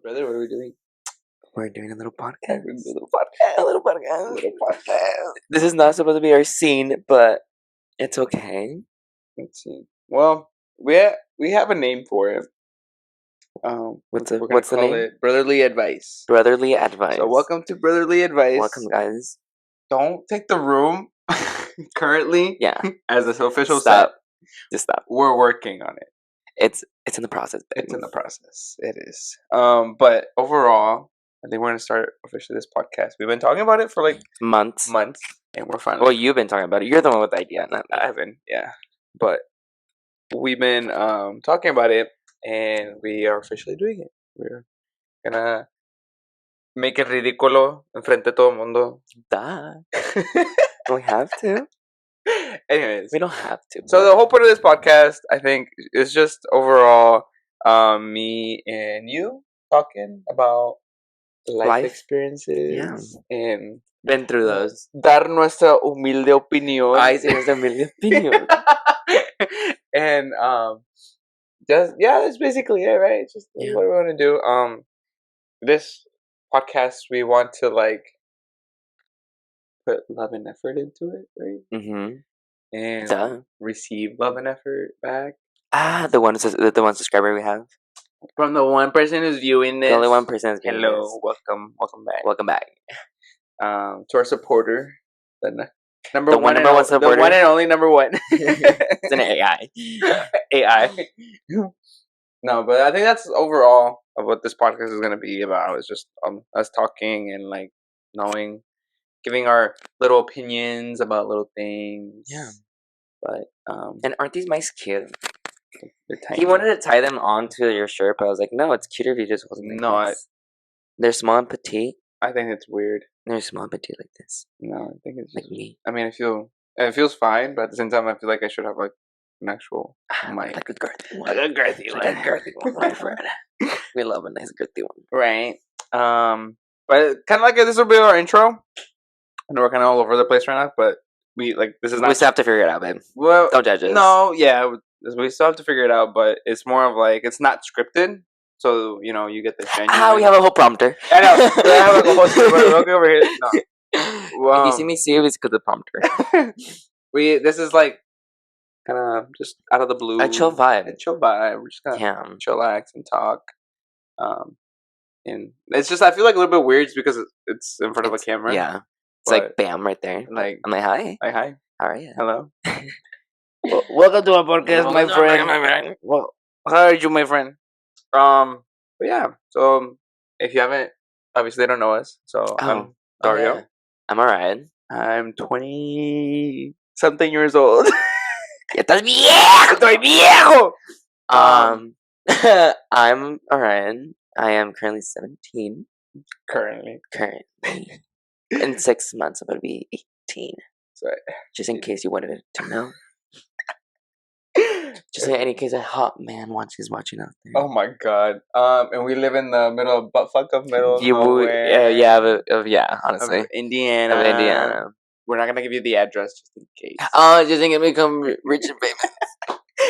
Brother, what are we doing? We're doing a little A podcast. little podcast. A little podcast. A little podcast. This is not supposed to be our scene, but it's okay. Let's see. Well, we have a name for it. What's we're gonna the call name? it Brotherly Advice. Brotherly advice. So welcome to Brotherly Advice. Welcome, guys. Don't take the room currently. Yeah. As an official Stop. set. Just stop. We're working on it. It's in the process. Babe. It's in the process. It is. But overall, I think we're gonna start officially this podcast. We've been talking about it for like months, and we're finally. Well, you've been talking about it. You're the one with the idea, not me. I haven't, yeah. But we've been talking about it, and we are officially doing it. We're gonna make it ridículo enfrente de todo el mundo. Duh. We have to. Anyways, We don't have to. so the whole point of this podcast, I think, is just overall me and you talking about life experiences and been through those. Dar nuestra humilde opinión. Ay, sí, nuestra humilde opinión. And that's basically it, right? It's just what we want to do. This podcast, we want to like put love and effort into it, right? Mm-hmm. And receive love and effort back. The one subscriber we have. From the one person who's viewing this. The only one person is viewing Hello, this. welcome back. Welcome back. To our supporter, the one and only number one. It's an AI. AI. No, but I think that's overall of what this podcast is gonna be about. It's just us talking and like knowing, giving our little opinions about little things. Yeah. But and aren't these mice cute? They're tiny. He wanted to tie them onto your shirt, but I was like, no, it's cuter if you just hold them like this. They're small and petite. I think it's weird. They're small and petite like this. No, I think it's like me. I mean, it feels fine, but at the same time, I feel like I should have like an actual mic. Like a girthy one. Like a girthy one. Like a girthy one, my friend. We love a nice girthy one. Right. But kind of like this will be our intro. I know we're kind of all over the place right now, but we still have to figure it out, babe. Well, don't judge us. No, yeah, we still have to figure it out, but it's more of like it's not scripted, so you get the genuine. We have a whole prompter. I know. I have a whole script. Look over here. No. If you see me serious, because of the prompter. This is like kind of just out of the blue. A chill vibe. We're just gonna chillax and talk. And it's just I feel like a little bit weird because it's in front of a camera. Yeah. It's like bam right there. Like I'm like hi. Like hi. How are you? Hello. Welcome to our podcast, my friend. Well, how are you, my friend? But yeah. So if you haven't, obviously they don't know us. So I'm Dario. Yeah. I'm Arain. I'm 20-something years old. ¡Estás viejo! ¡Estoy viejo! I'm Arain. I am currently 17. Currently. In 6 months, I'm going to be 18. Sorry. Just in case you wanted to know. Just in any case a hot man is watching out there. Oh my god. And we live in the middle of buttfuck of middle nowhere. Honestly. Of Indiana. We're not gonna give you the address just in case. Just think it become rich and famous.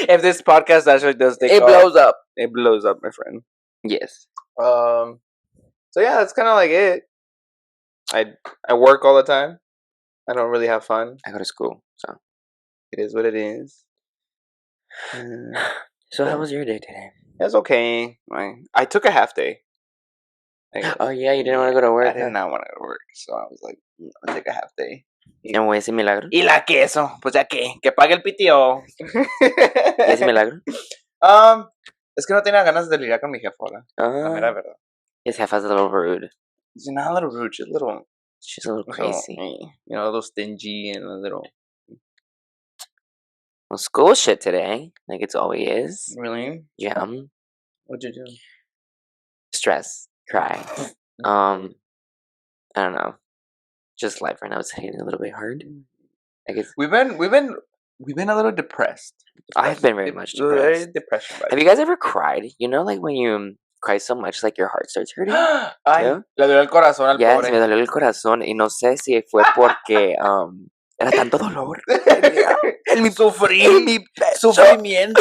If this podcast actually does take off, blows up. It blows up, my friend. Yes. So yeah, that's kinda like it. I work all the time. I don't really have fun. I go to school, so it is what it is. So how was your day today? It was okay. I took a half day. Oh yeah, you didn't want to go to work. I did not want to go to work, so I was like, I'll take a half day. ¿Y ese milagro? ¿Y la queso? Pues ya que pague el PTO. ¿Y ese milagro? Es que no tenía ganas de lidiar con mi jefa ahora. La mera verdad. His jefa's a little rude. She's not a little rude. She's a little crazy. A little stingy and a little. Well, school shit today, like it's always is. Really? Yeah. What'd you do? Stress, cry. I don't know. Just life right now is hitting a little bit hard. I guess we've been a little depressed. I've been very much depressed. Very depressed. Have you guys ever cried? You know, like when you cry so much, like your heart starts hurting. Ay, le dolió el corazón al pobre. Yes, me dolió el corazón y no sé si fue porque era tanto dolor. En mi sufrimiento.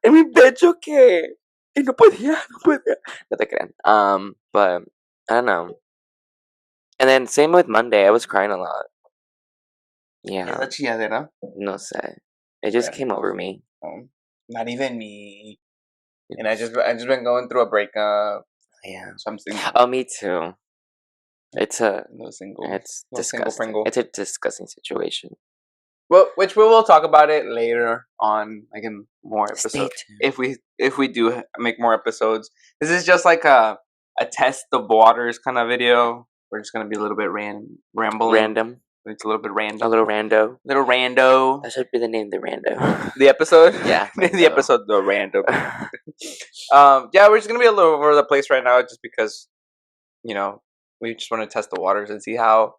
En mi pecho que no podía, no podía. No te crean. But I don't know. And then same with Monday. I was crying a lot. Yeah. Esa chilladera. No sé. It just Yeah. came over me. Not even me. And I just been going through a breakup. Yeah. So I'm single. Oh, me too. It's No single. it's No single disgusting. Pringle. It's a disgusting situation. Well, which we will talk about it later on, like in more episodes. Stay tuned. If we do make more episodes, this is just like a test the waters kind of video. We're just gonna be a little bit rambling. Random. It's a little bit random. A little rando. Little rando. That should be the name, the rando. The episode. Yeah. The episode, the rando. Yeah, we're just gonna be a little over the place right now, just because, you know, we just want to test the waters and see how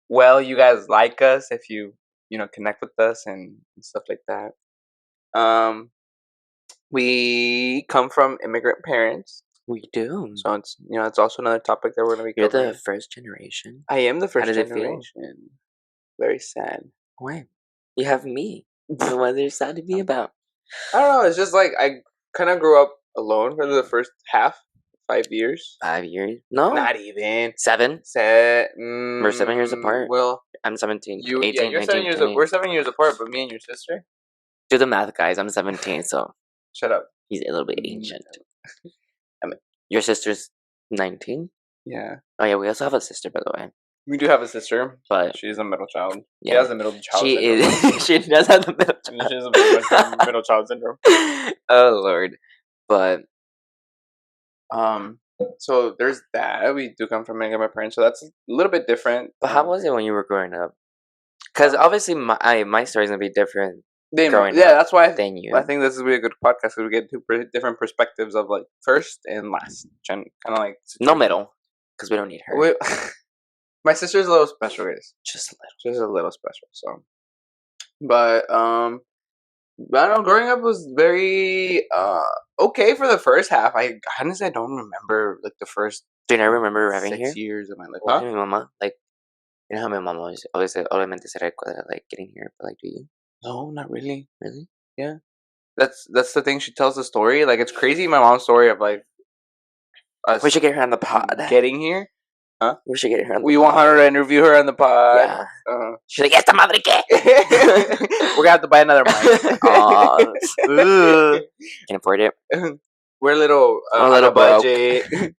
well you guys like us, if you connect with us and stuff like that. We come from immigrant parents, We do. so it's also another topic that we're gonna be You're covering. the first generation. I am the first does it feel? generation. Very sad. Why? You have me. So what there's sad to be about? I don't know. It's just like I kind of grew up alone for the first 5 years. 5 years? No. Not even 7? We're 7 years apart. Well, I'm 17. you're 18, 7 19, years. 20. We're 7 years apart, but me and your sister. Do the math, guys. I'm 17, so Shut up. he's a little bit ancient. Your sister's 19? Yeah. Oh, yeah, we also have a sister, by the way. We do have a sister, But she's a middle child. yeah, She has a middle child she syndrome. is. She does have the middle She child. has a middle child syndrome. Oh, Lord. But so there's that. We do come from immigrant parents, so that's a little bit different. But how was it when you were growing up? Because obviously my story's going to be different growing up that's why than you. I think this is be a good podcast, because we get two different perspectives of like first and last, kind of like No middle, because we don't need her. My sister's a little special, guys. Just a little. Just a little special. So, but I don't know. Growing up was very okay for the first half. I honestly don't remember like the first. Do you never remember arriving 6 here? years of my life. Huh? My mama, like, you know how my mom always obviamente se recuerda like getting here, but like, do you? No, not really. Really? Yeah, that's the thing. She tells the story. Like, it's crazy. My mom's story of like us We should get her on the pod. getting here. Huh? We should get her on the We pod. want her to interview her on the pod. Yeah. She's like, esta madre qué? We're gonna have to buy another mic. Can afford it. We're a little little on a budget.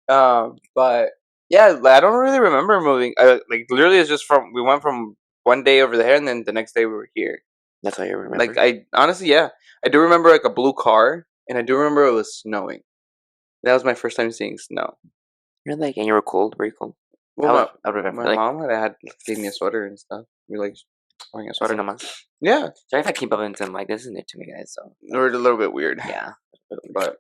But yeah, I don't really remember moving. Like, literally, it's just we went from one day over there, and then the next day we were here. That's all you remember. Like, I honestly, yeah, I do remember like a blue car, and I do remember it was snowing. That was my first time seeing snow. You're like, and you were cold. Were you cold? Well, I would remember. my mom had gave me a sweater and stuff. We like wearing a sweater. No más. Yeah, Sorry if I keep up into them. Like, this is new to me, guys. So we're a little bit weird. yeah, But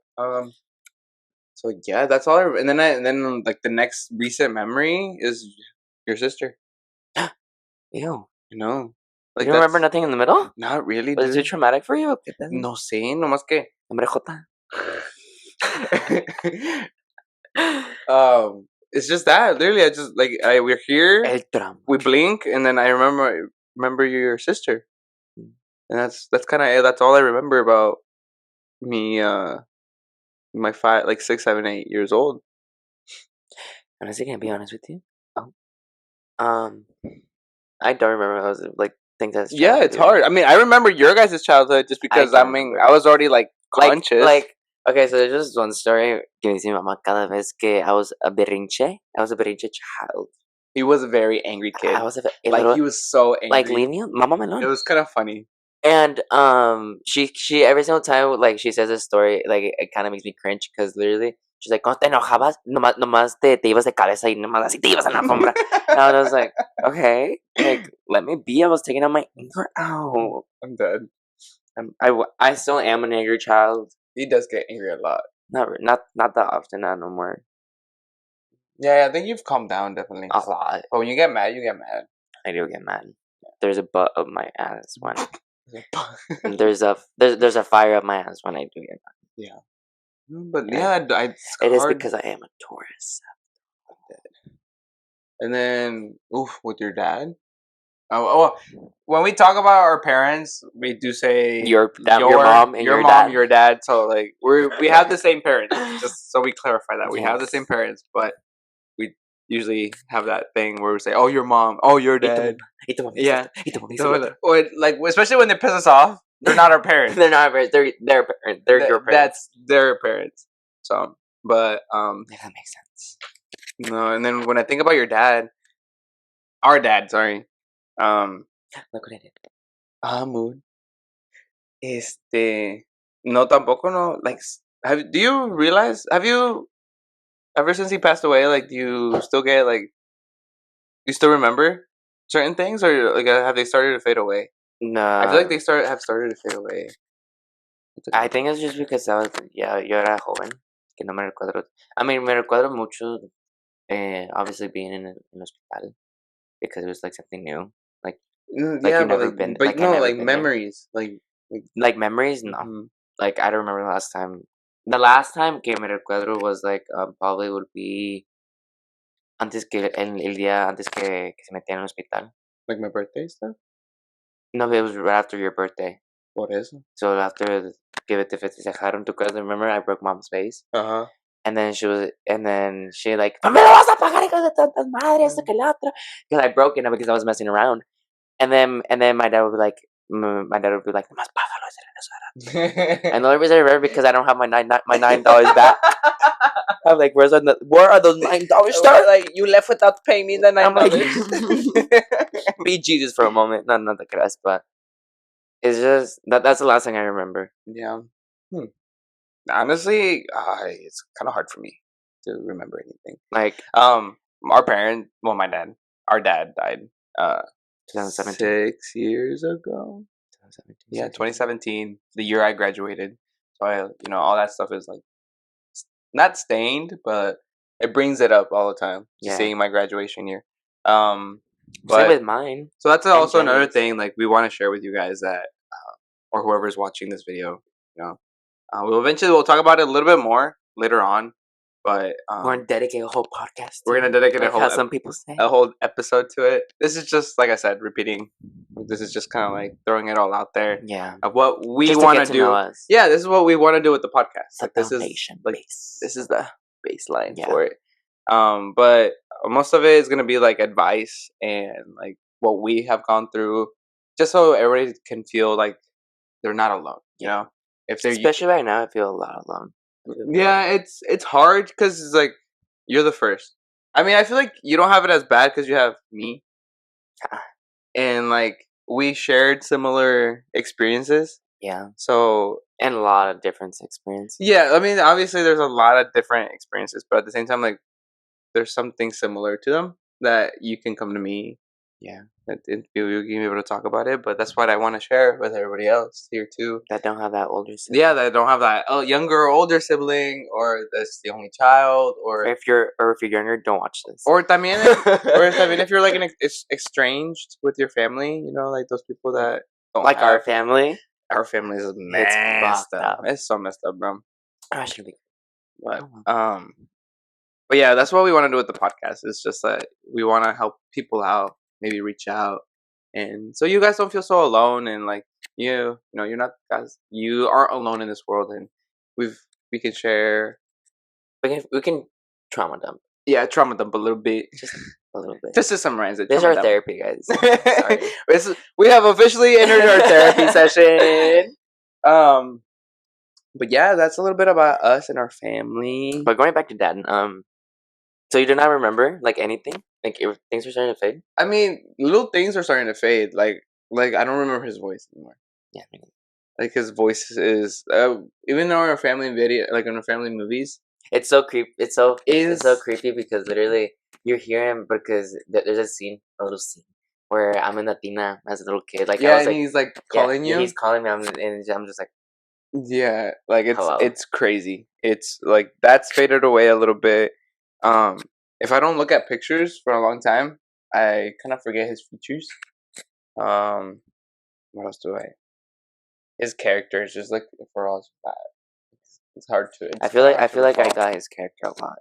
so yeah, that's all. And then like the next recent memory is your sister. Ew. No, like, you don't remember nothing in the middle? Not really. Was it too traumatic for you? No sé, nomás que. Hombre jota. It's just that literally, I just like we're here. El trauma. We blink, and then I remember your sister, and that's kind of that's all I remember about me. My 6, 7, 8 years old. Honestly, can I be honest with you? I don't remember those like things that's. Yeah, it's hard. I mean, I remember your guys' childhood just because I was already like conscious. Like okay, so there's just one story que me dice mi mamá cada vez que I was a berrinche. I was a berrinche child. He was a very angry kid. I was he was so angry. Like lenient, mama melon. It was kind of funny. And she every single time like she says a story, like it kind of makes me cringe because literally she's like, cuando te enojabas, nomás te ibas de cabeza y nomás así te ibas en la alfombra. And I was like, okay, like let me be. I was taking out my anger out. I'm dead. I still am an angry child. He does get angry a lot. Not that often. Not no more. Yeah, I think you've calmed down definitely a lot. But when you get mad, you get mad. I do get mad. There's a butt up my ass when. And there's a fire up my ass when I do get mad. Yeah. But yeah, it is because I am a Taurus. And then, with your dad, Oh, when we talk about our parents, we do say Your mom and your your mom, dad. your dad. So like we have the same parents. Just so we clarify that we have the same Yes. parents, but we usually have that thing where we say, "Oh, your mom. Oh, your Y tu dad." mamá. Y tu mamá hizo Yeah. esto. Y tu mamá hizo lo otro. Or like especially when they piss us off, they're not our parents. They're not parents. They're parents. They're your parents. That's their parents. So, but Yeah, that makes sense. no. And then when I think about your dad, our dad, sorry. Look what I did. Mood. No, tampoco no. Like, do you realize? Have you ever since he passed away? Like, do you still get like? Do you still remember certain things, or like have they started to fade away? I feel like No, they have started to fade away. I think it's just because I was, yo era joven, que no me recuerdo. I mean, me recuerdo mucho, obviously being in an hospital because it was like something new, like Yeah, you but never been, but I no, never like been there. memories, Like memories, no. mhm. Like I don't remember the last time. The last time que me recuerdo was like probably would be antes que el día antes que se metía en el hospital. Like my birthday stuff. No, it was right after your birthday. Por eso. So after que te festejaron tu casa, remember I broke mom's face? Uh-huh. And then she like, "¿Pa me lo vas a pagar, hijo de tantas madres, esto que la otra?" Because I broke it because I was messing around. And then my dad would be like, "Nomás págalo, ese era eso." And the only reason I remember because I don't have my $9 back. I'm like, where are those $9 start? Like you left without paying me the I'm like, $9. be Jesus for a moment. Not the grass, but it's just that's the last thing I remember. Yeah. Honestly, it's kind of hard for me to remember anything. Like My dad, our dad died 2017. 6 years ago. 2017. Yeah, 2017, the year I graduated. So all that stuff is like not stained, but it brings it up all the time. Just Yeah. saying my graduation year. Same But with mine. so that's also another January's. thing. Like we want to share with you guys that, or whoever's watching this video, we'll talk about it a little bit more later on. But We're gonna dedicate a whole podcast. we're gonna dedicate like how some people say. a whole episode to it. This is just like I said, repeating. This is just kind of like throwing it all out there Yeah. of what we Just want to to get to know do. us. Yeah, this is what we want to do with the podcast. It's a Like this is foundation like base. this is the baseline Yeah. for it. But most of it is gonna be like advice and like what we have gone through, just so everybody can feel like they're not alone. You know, if they're Especially right now, I feel a lot alone. yeah, it's hard because it's like you're the first. I mean, I feel like you don't have it as bad because you have me, and like we shared similar experiences. Yeah. So And a lot of different experiences. yeah, I mean, obviously there's a lot of different experiences, but at the same time, like there's something similar to them that you can come to me. Yeah. You'll be able to talk about it, but that's what I want to share with everybody else here too. That don't have that older sibling. Yeah, that don't have that younger or older sibling, or that's the only child, or if you're younger, don't watch this. or también, if you're like estranged with your family, like those people that don't like have, our family. Our family is messed up. It's so messed up, bro. I should be. But yeah, that's what we want to do with the podcast. It's just that we want to help people out, maybe reach out, and so you guys don't feel so alone, and like you're not guys, you aren't alone in this world, and we can share. We can trauma dump. Yeah, trauma dump a little bit. Just a little bit. Just to summarize it. This is our therapy, guys. Sorry. We have officially entered our therapy session. But yeah, that's a little bit about us and our family. But going back to Dad, so you do not remember like anything? Like if things are starting to fade? I mean, little things are starting to fade. Like I don't remember his voice anymore. Yeah. Like his voice is even though in our family video, like in our family movies, it's so creepy. It's so creepy because literally you hear him because there's a little scene where I'm in Latina as a little kid. Like yeah, I was, and he's like calling you. He's calling me, and I'm just like, yeah, like hello. It's crazy. It's like that's faded away a little bit. If I don't look at pictures for a long time, I kind of forget his features. What else do I? His character is just like for all bad. It's hard to. I feel like I got his character a lot.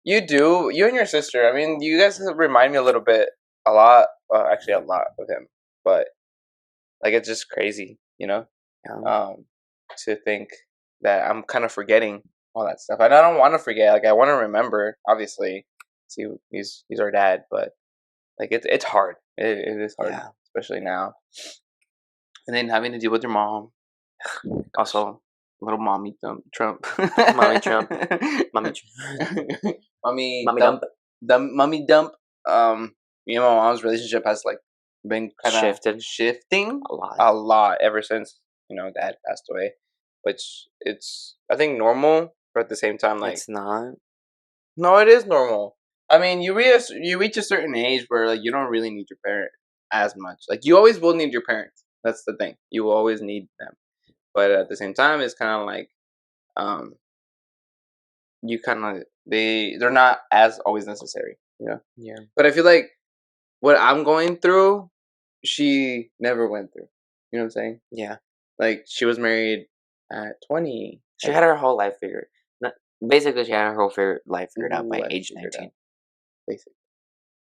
You do. You and your sister. I mean, you guys remind me a lot actually a lot with him, but like it's just crazy, Yeah. to think that I'm kind of forgetting all that stuff. And I don't want to forget. Like I want to remember, obviously. See, he's our dad, but like it's hard. It is hard, Yeah. especially now. And then having to deal with your mom, also little mommy Trump, Mommy Trump. Mommy Trump. mommy Mommy dump, dump. mommy dump. Me and my mom's relationship has like been kind of shifting A lot. a lot ever since dad passed away, which it's I think normal, but at the same time like It's not. no, it is normal. I mean, you reach a certain age where like you don't really need your parent as much. Like you always will need your parents. That's the thing. You will always need them. But at the same time, it's kind of like um, you kind of they're not as always necessary. Yeah. But I feel like what I'm going through, she never went through. You know what I'm saying? Yeah. Like she was married at 20. She had her whole life figured. Basically, she had her whole life figured out by Life age figured out, 19. basically.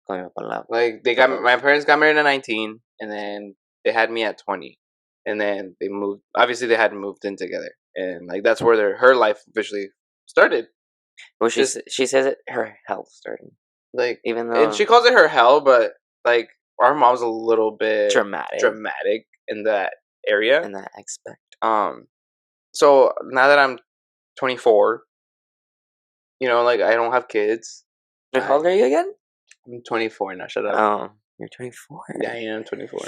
Going up a lot. Like my parents got married at 19, and then they had me at 20, and then they moved. Obviously, they hadn't moved in together, and like that's where her life officially started. Well, she says it. Her health started. Like, Even and though she calls it her hell, but like our mom's a little bit dramatic in that area. in that aspect. So now that I'm 24, like I don't have kids. How old are you again? I'm 24 now. Shut up. Oh, you're 24. Yeah, I am 24.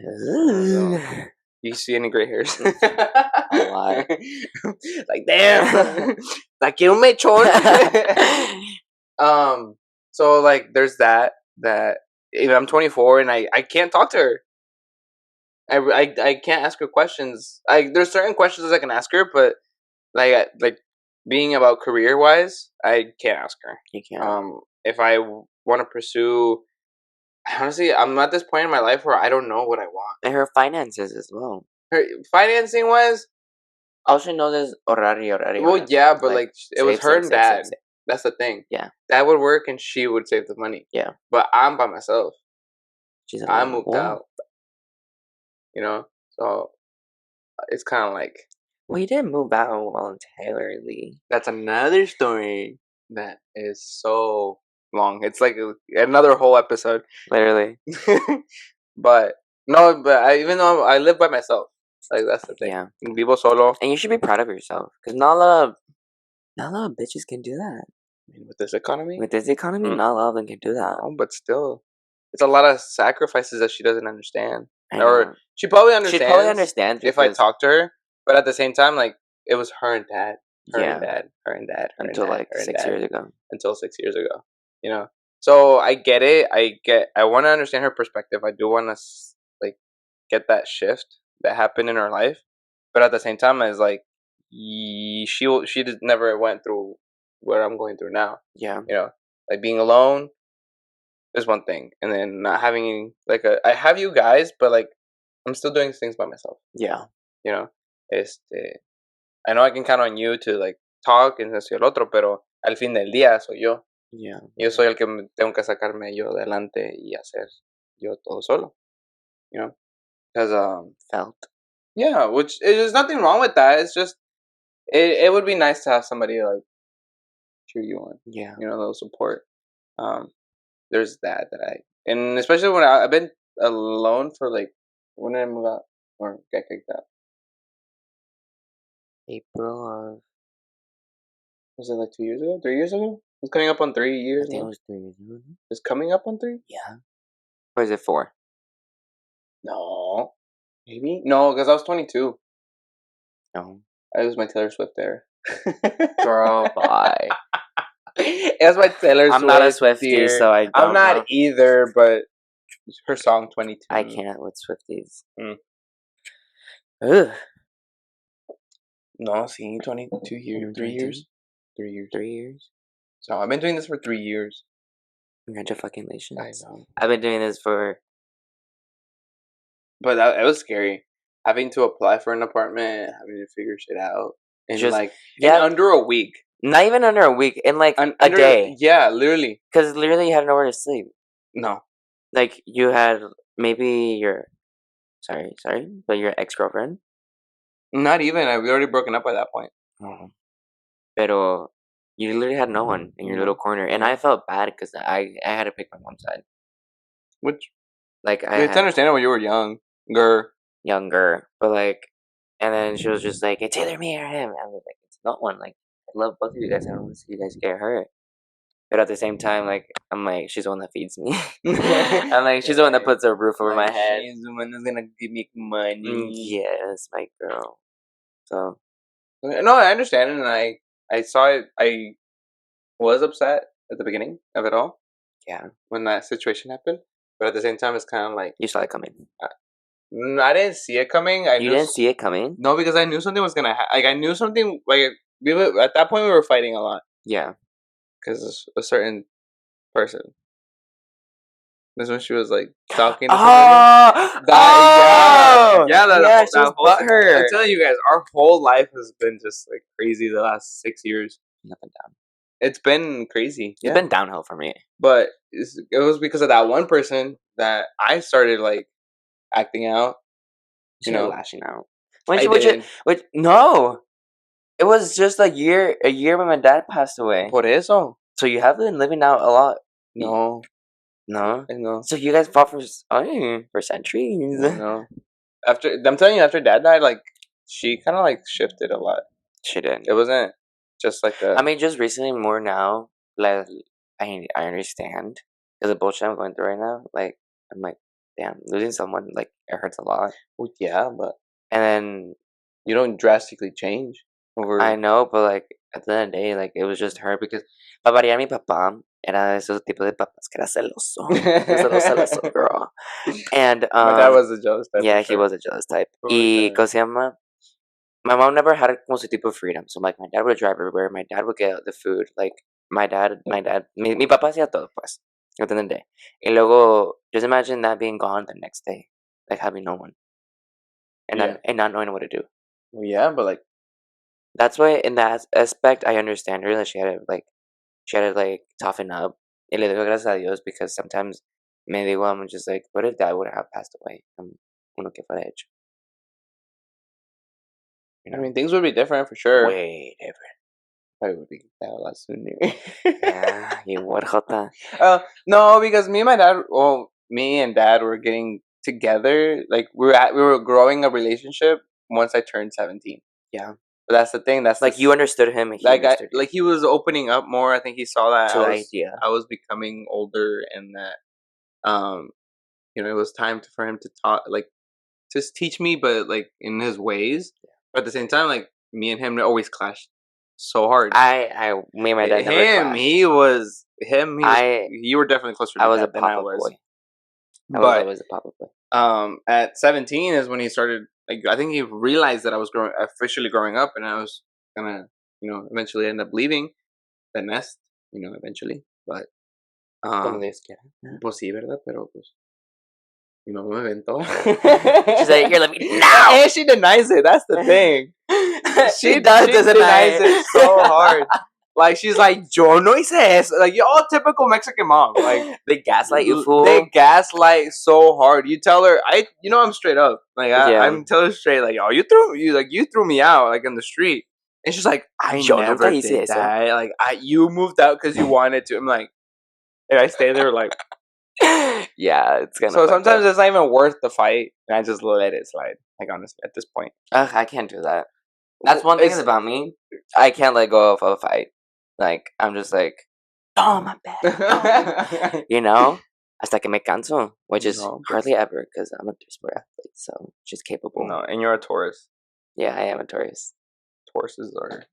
Ooh. You see any gray hairs? A lot. Like damn. Like you mechon. So like there's that even I'm 24 and I can't talk to her. I can't ask her questions. There's certain questions I can ask her, but like being about career wise, I can't ask her. You can't. If I want to pursue, honestly, I'm at this point in my life where I don't know what I want. And her finances as well. Her financing wise, all she knows is horario. well, yeah, but like it was her and dad. Save. That's the thing. Yeah. Dad would work and she would save the money. Yeah. But I'm by myself. She's I moved out. So it's kind of like. Well, you didn't move out voluntarily. That's another story that is so long. It's like another whole episode. Literally. But no, even though I live by myself, like that's the thing. Yeah. Vivo solo. And you should be proud of yourself, because not a lot of bitches can do that. I mean, with this economy, not a lot of them can do that. No, but still, it's a lot of sacrifices that she doesn't understand, I know. or she probably understands. She probably understands if I talk to her, but at the same time, like it was her and dad, her and dad. Until like 6 years ago. Until 6 years ago, So I get it. I want to understand her perspective. I do want to like get that shift that happened in her life, but at the same time, it's like she just never went through what I'm going through now. Yeah. Like being alone is one thing, and then not having like I have you guys, but like I'm still doing things by myself. Yeah. I know I can count on you to like talk and eso y el otro, pero al fin del día soy yo. Yeah. Yo soy el que tengo que sacarme yo adelante y hacer yo todo solo. Because felt. Yeah, which there's nothing wrong with that. It's just it would be nice to have somebody like cheer you on. Yeah. They'll support. There's that and especially when I've been alone for like when did I move out or get kicked out? April of. Was it like 2 years ago? 3 years ago? It's coming up on 3 years. I think it was 3 years ago. It's coming up on 3? Yeah. Or is it 4? No. Maybe? No, because I was 22. No. I was my Taylor Swift there. Girl, bye. It was my Taylor Swift. I'm not a Swiftie, so I don't I'm not know. either, but her song 22. I can't with Swifties. Ugh. No, see, 22 years. 3 years? 3 years. 3 years? So I've been doing this for 3 years. Congratulations. I know. I've been doing this for. But it was scary. Having to apply for an apartment, having to figure shit out. And in under a week. Not even under a week. In like a day. Yeah, literally. Because literally you have nowhere to sleep. No. Like you had maybe your sorry, but your ex-girlfriend. Not even. We already broken up by that point. Oh. Pero you literally had no one in your little No. corner, and No. I felt bad because I had to pick my mom's side. Which Like I it's had understandable. You were younger. younger, but like, and then she was just like, "It's either me or him." I was like, "It's not one." Like, I love both of you guys. I don't want to see you guys get hurt. But at the same time, like, I'm like, she's the one that feeds me. I'm like, she's the one that puts a roof over my head. She's the one that's gonna give me money. Yes, my girl. So No, I understand, and I saw it. I was upset at the beginning of it all. yeah, When that situation happened, but at the same time, it's kind of like you saw it coming. I didn't see it coming. You didn't see it coming. No, because I knew something was gonna happen. Like I knew something. Like at that point, we were fighting a lot Yeah. because a certain person. This when she was like talking to somebody. Yeah, she was butthurt. I'm telling you guys, our whole life has been just like crazy the last 6 years. Nothing down. It's been crazy. It's been downhill for me. But it was because of that one person that I started like acting out. You know, lashing out. I did. Which no, it was just a year when my dad passed away. Por eso. So you have been living out a lot. No. No. No. So you guys fought for centuries. No. I'm telling you, after Dad died, like she kind of like shifted a lot. She did. It wasn't just like I mean, just recently more now. Like I understand because the bullshit I'm going through right now. Like I'm like, damn, losing someone like it hurts a lot. Well, yeah, but And then you don't drastically change over. I know, but like at the end of the day, like it was just her because para variar mi papá era de esos tipos de papás que era celoso. He was a celoso girl. And my dad was a jealous type. yeah, he was a jealous type. For Y sure. ¿cómo se llama? My mom never had como su tipo of freedom. So like my dad would drive everywhere. My dad would get the food. Like my dad, mi papá hacía todo pues. At the end of the day. Y luego, just imagine that being gone the next day, like having no one, and not knowing what to do. Well, yeah, but like That's why in that aspect I understand her. That she had to like toughen up. Y le doy gracias a Dios because sometimes me digo I'm just like, what if dad would have passed away? Uno que fuera hecho. I mean, things would be different for sure. Way different. Probably would be that a lot sooner. Yeah, you would, Jota. No, because me and Dad were getting together. Like we were growing a relationship once I turned 17. Yeah, but that's the thing. That's like you understood him. And he understood you. like he was opening up more. I think he saw that To the idea. I was becoming older, and that you know, it was time for him to talk, like just teach me, but like in his ways. But at the same time, like me and him always clashed so hard. Me and my dad never clashed. You were definitely closer to I was Dad a than I papa was. boy. I But was a papa boy. At 17 is when he started. Like I think he realized that I was officially growing up, and I was gonna, you know, eventually end up leaving the nest. You know, eventually, but Como Dios quiera. pues sí, verdad, pero pues mi mamá me aventó. She's like, "You're leaving now." And she denies it. That's the thing. She denies it so hard. Like she's like, yo no hice eso. Like you're all typical Mexican mom. Like they gaslight you, fool. They gaslight so hard. You tell her, I'm straight up. Like I'm telling her straight, like, oh, you threw me out like in the street. And she's like, I never did that. Like you moved out because you wanted to. I'm like, and I stay there like, yeah, it's gonna. So sometimes it's not even worth the fight, and I just let it slide. Like honestly, at this point, I can't do that. That's one thing about me. I can't let go of a fight. Like I'm just like, oh my bad, you know. Hasta que me canso, which is hardly ever because I'm a sport athlete, so she's capable. No, and you're a Taurus. Yeah, I am a Taurus. Tauruses are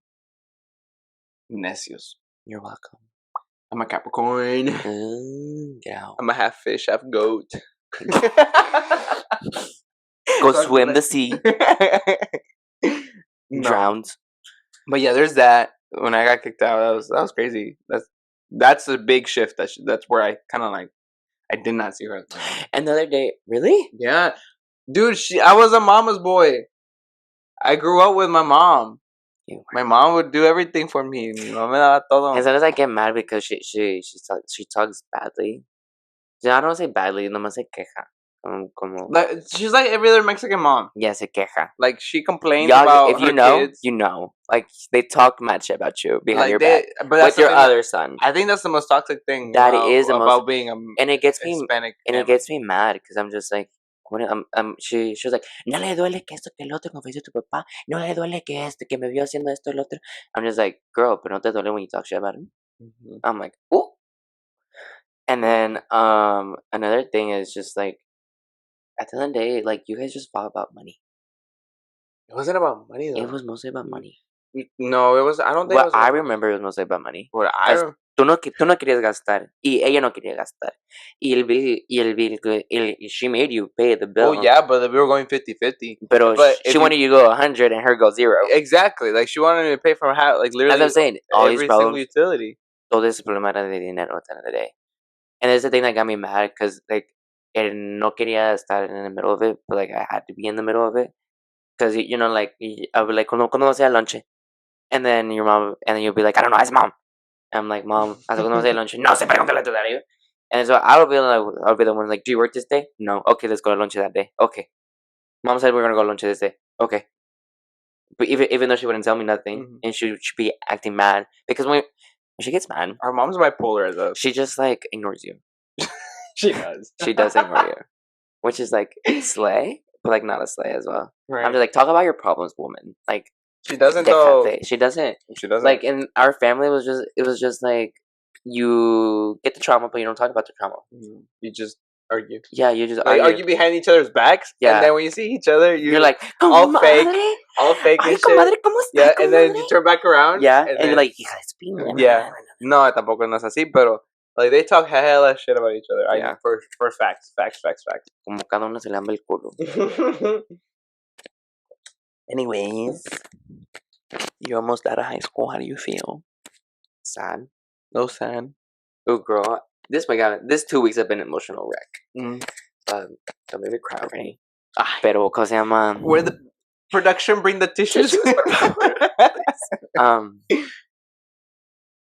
necios. You're welcome. I'm a Capricorn. Yeah. I'm a half fish, half goat. Go swim the sea. Drowned. But yeah, there's that. When I got kicked out, that was crazy. That's a big shift. That's where I kind of like. I did not see her. Another day, really? Yeah, dude. I was a mama's boy. I grew up with my mom. My mom would do everything for me. As soon as I get mad because she talks badly, I don't say badly, nomás se queja. Como, Like, she's like every other Mexican mom. yeah, se queja. Like she complains Y'all, about if her you know, kids. you know. Like, they talk mad shit about you behind Like your back. but that's With the your thing other son. I think that's the most toxic thing That is the most... about being a And it gets me... Hispanic And family. it gets me mad, because I'm just like... she was like, no le duele que esto, que el otro, confesó tu papá. No le duele que esto, que me vio haciendo esto, el otro. I'm just like, girl, pero no te duele when you talk shit about him? Mm-hmm. I'm like, ooh. And then, another thing is just like, at the end of the day, like, you guys just fought about money. It wasn't about money though. It was mostly about money. No, it was. I don't think. What It was I about remember, it was mostly about money. What I Because tú no querías gastar, y ella no quería gastar. Y el bill, she made you pay the bill. Oh yeah, but we were going 50-50. Pero But she wanted you to go 100 and her go 0. Exactly, like she wanted me to pay for half, like literally. As I'm saying, all these every single problems, utility. todo ese problema era de dinero at the end of the day. And it's the thing that got me mad, because like, no quería estar in the middle of it, but like I had to be in the middle of it. Because, you know, like, I would be like, ¿cuándo vas a ir al lunch? And then your mom, and then you'll be like, I don't know, ask mom. And I'm like, Mom, ¿hasta cuándo vas a ir al lunch? No sé, pregúntale a tu Dario. And so I'll be the one like, do you work this day? No. Okay, let's go to lunch that day. Okay. Mom said we're gonna go to lunch this day. Okay. But even though she wouldn't tell me nothing, and she'd be acting mad, because when she gets mad, Our mom's bipolar though. she just like ignores you. She does. She does ignore you, which is like slay, but like not a slay as well. Right. I'm just like, talk about your problems, woman. Like, she doesn't though. She doesn't. She doesn't. Like, in our family, it was just like, you get the trauma, but you don't talk about the trauma. You just argue. Yeah, you just argue behind each other's backs. Yeah. And then when you see each other, you're like, all fake, Ay, and comadre, shit. ¿cómo está, Yeah, and then comadre? you turn back around. Yeah, and you're like, hija de su piña. Yeah. No, tampoco no es así, pero like they talk hella shit about each other. Yeah. I know for facts. Como cada uno se le amba el culo. Anyways, you're almost out of high school. How do you feel? Sad. No sad. Oh, girl, this 2 weeks have been an emotional wreck. Don't make me cry already. Pero, ¿cómo se llama? Where the production bring the tissues?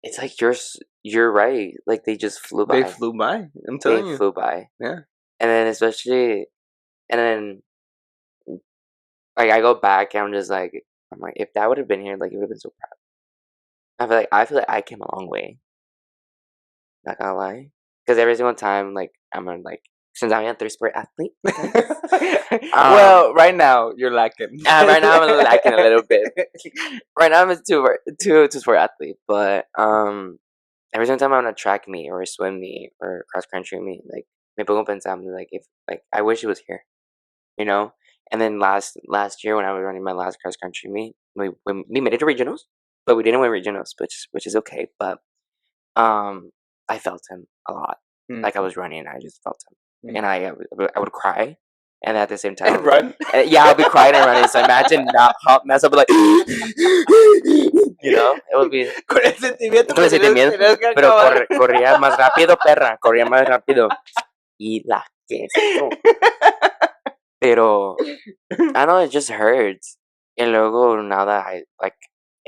It's like you're right. Like, they just flew by. They flew by. I'm telling you. They flew by. Yeah. And then like, I go back and I'm like, if that would have been here, like, it would have been so proud. I feel like I came a long way. Not gonna lie. Because every single time, like, I'm like, since I'm a 3-sport athlete. Well, right now you're lacking. Right now I'm lacking a little bit. Right now I'm a two-sport athlete, but every single time I'm on a track meet or a swim meet or cross country meet, like, me pongo pensando, like, if, like, I wish it was here, you know. And then last year when I was running my last cross country meet, we made it to regionals, but we didn't win regionals, which is okay. But I felt him a lot. Like, I was running, and I just felt him, and I would cry, and at the same time, and run. Yeah, I'll be crying and running. So imagine that hot mess. I'll be like, you know, it would be con el sentimiento, pero corría más rápido, perra, corría más rápido. Y la queso. Pero I know it just hurts. And luego, now that I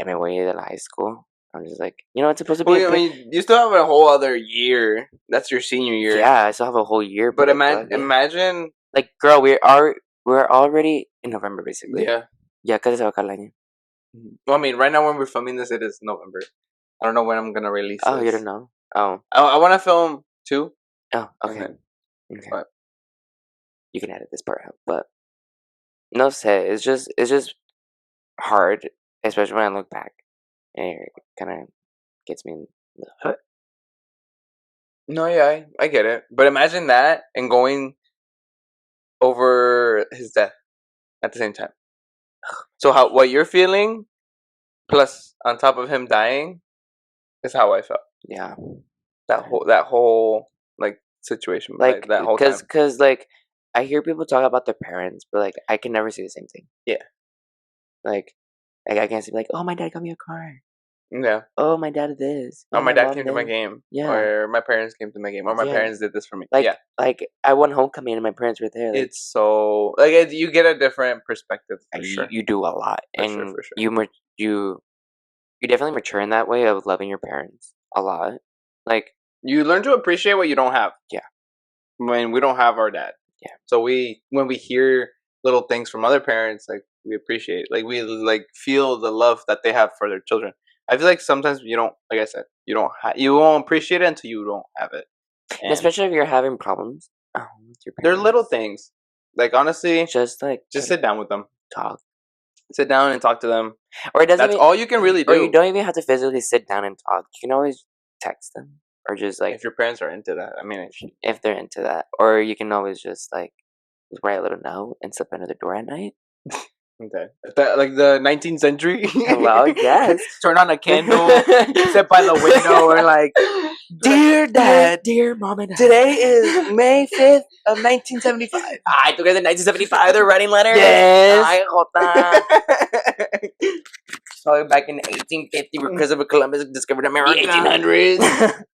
am away to high school, I'm just like, you know, it's supposed to be. I mean, you still have a whole other year. That's your senior year. Yeah, I still have a whole year. But imagine, like, girl, we're already in November, basically. Yeah. Yeah, casi se va a acabar el año. Well, I mean, right now when we're filming this, it is November. I don't know when I'm gonna release. Oh, this. you don't know? Oh. I want to film 2. Oh, okay. Okay. But you can edit this part out, but no say, it's just hard, especially when I look back, and it kind of gets me in the hut. No, yeah, I get it. But imagine that and going over his death at the same time. So what you're feeling, plus on top of him dying, is how I felt. Yeah. That whole like situation, like that whole time. Because like, I hear people talk about their parents, but like, I can never see the same thing. Yeah. Like I can't say like, oh, my dad got me a car. Yeah. Oh, my dad did this. Oh, my dad came to my game. Yeah. Or my parents came to my game. Or my parents did this for me. Like, yeah. Like, I won homecoming and my parents were there. Like, it's so like you get a different perspective. For sure. You do a lot, for and sure. You definitely mature in that way of loving your parents a lot. Like, you learn to appreciate what you don't have. Yeah. when we don't have our dad. Yeah. So when we hear little things from other parents, like we appreciate, like we like feel the love that they have for their children. I feel like sometimes you don't, like I said, you won't appreciate it until you don't have it. And especially if you're having problems with your They're little parents. things. Like honestly, Just like just sit down with them. talk. Sit down and talk to them. Or it doesn't That's even, all you can really or you do. don't even have to physically sit down and talk. You can always text them. Or just like If your parents are into that, I mean, if they're into that. Or you can always just like write a little note and slip under the door at night. okay, like the 19th century. Hello, yes. Turn on a candle, sit by the window, or like, dear Dad, dear Mom and Dad. today is May 5th of 1975. I took it in 1975. They're writing letters. Yes. Ay, jota. So back in 1850, where Christopher Columbus discovered America. The 1800s.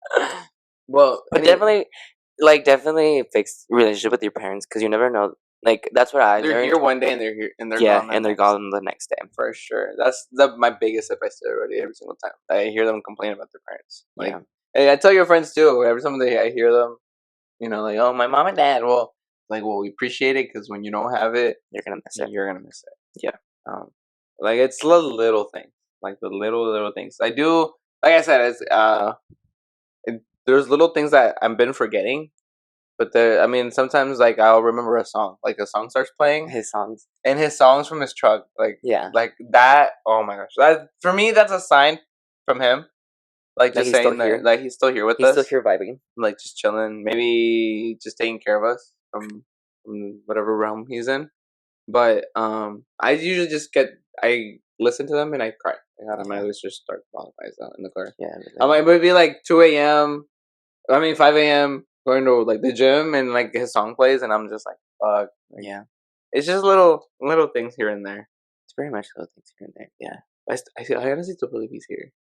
Well, But definitely fix relationship with your parents because you never know. Like that's what I they're learned. here one day and they're here and they're Yeah, gone. and they're gone the next day. For sure. That's my biggest advice to everybody every single time. I hear them complain about their parents. Like, Yeah. and I tell your friends too. Every time I hear them, like, oh, my mom and dad. Well, we appreciate it because when you don't have it, You're gonna miss it. you're gonna miss it. Yeah. Like it's the little things, like the little things. I do. Like I said, there's little things that I've been forgetting. But I mean, sometimes like I'll remember a song, like a song starts playing, His songs. and his songs from his truck, Yeah. like that. Oh my gosh, that for me, that's a sign from him, like just he's still saying that, here. like he's still here with He's us, still here vibing. like just chilling, maybe just taking care of us from whatever realm he's in. But I usually I listen to them and I cry. I automatically just start bawling eyes out in the car. Yeah. I'm like, maybe like 2 a.m. 5 a.m. going to like the gym and like his song plays and I'm just like, fuck. Like, yeah. it's just little things here and there. It's very much little things here and there. Yeah. I honestly don't believe he's here.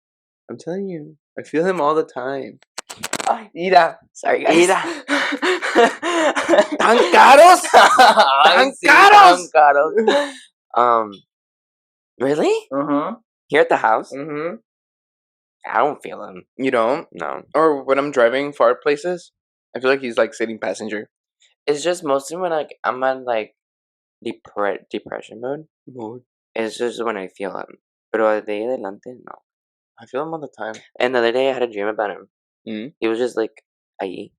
I'm telling you, I feel him all the time. Ira, sorry guys. Ira. Tan caros, tan caros. Tan caros. Really? Here at the house? I don't feel him. You don't? No. Or when I'm driving far places, I feel like he's like sitting passenger. It's just mostly when I'm on like depression mode. It's just when I feel him. Pero de ahí adelante, no. I feel him all the time. And the other day I had a dream about him. Mm-hmm. He was just like, ahí.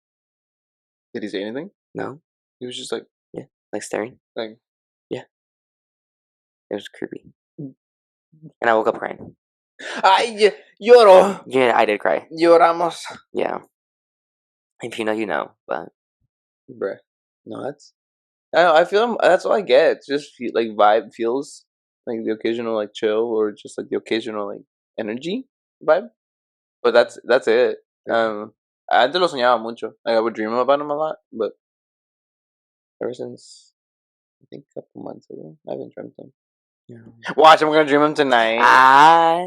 Did he say anything? No. He was just like, yeah, like staring. Like, yeah. It was creepy. And I woke up crying. Ay, lloro. Yeah, I did cry. Lloramos. Yeah. If you know, you know. But bruh, no, I feel him. That's all I get. It's just like vibe feels like the occasional like chill or just like the occasional like energy vibe. But that's it. Antes lo soñaba mucho. Like I would dream about him a lot, but ever since I think a couple months ago, I haven't dreamt him. Yeah. Watch, I'm gonna dream him tonight.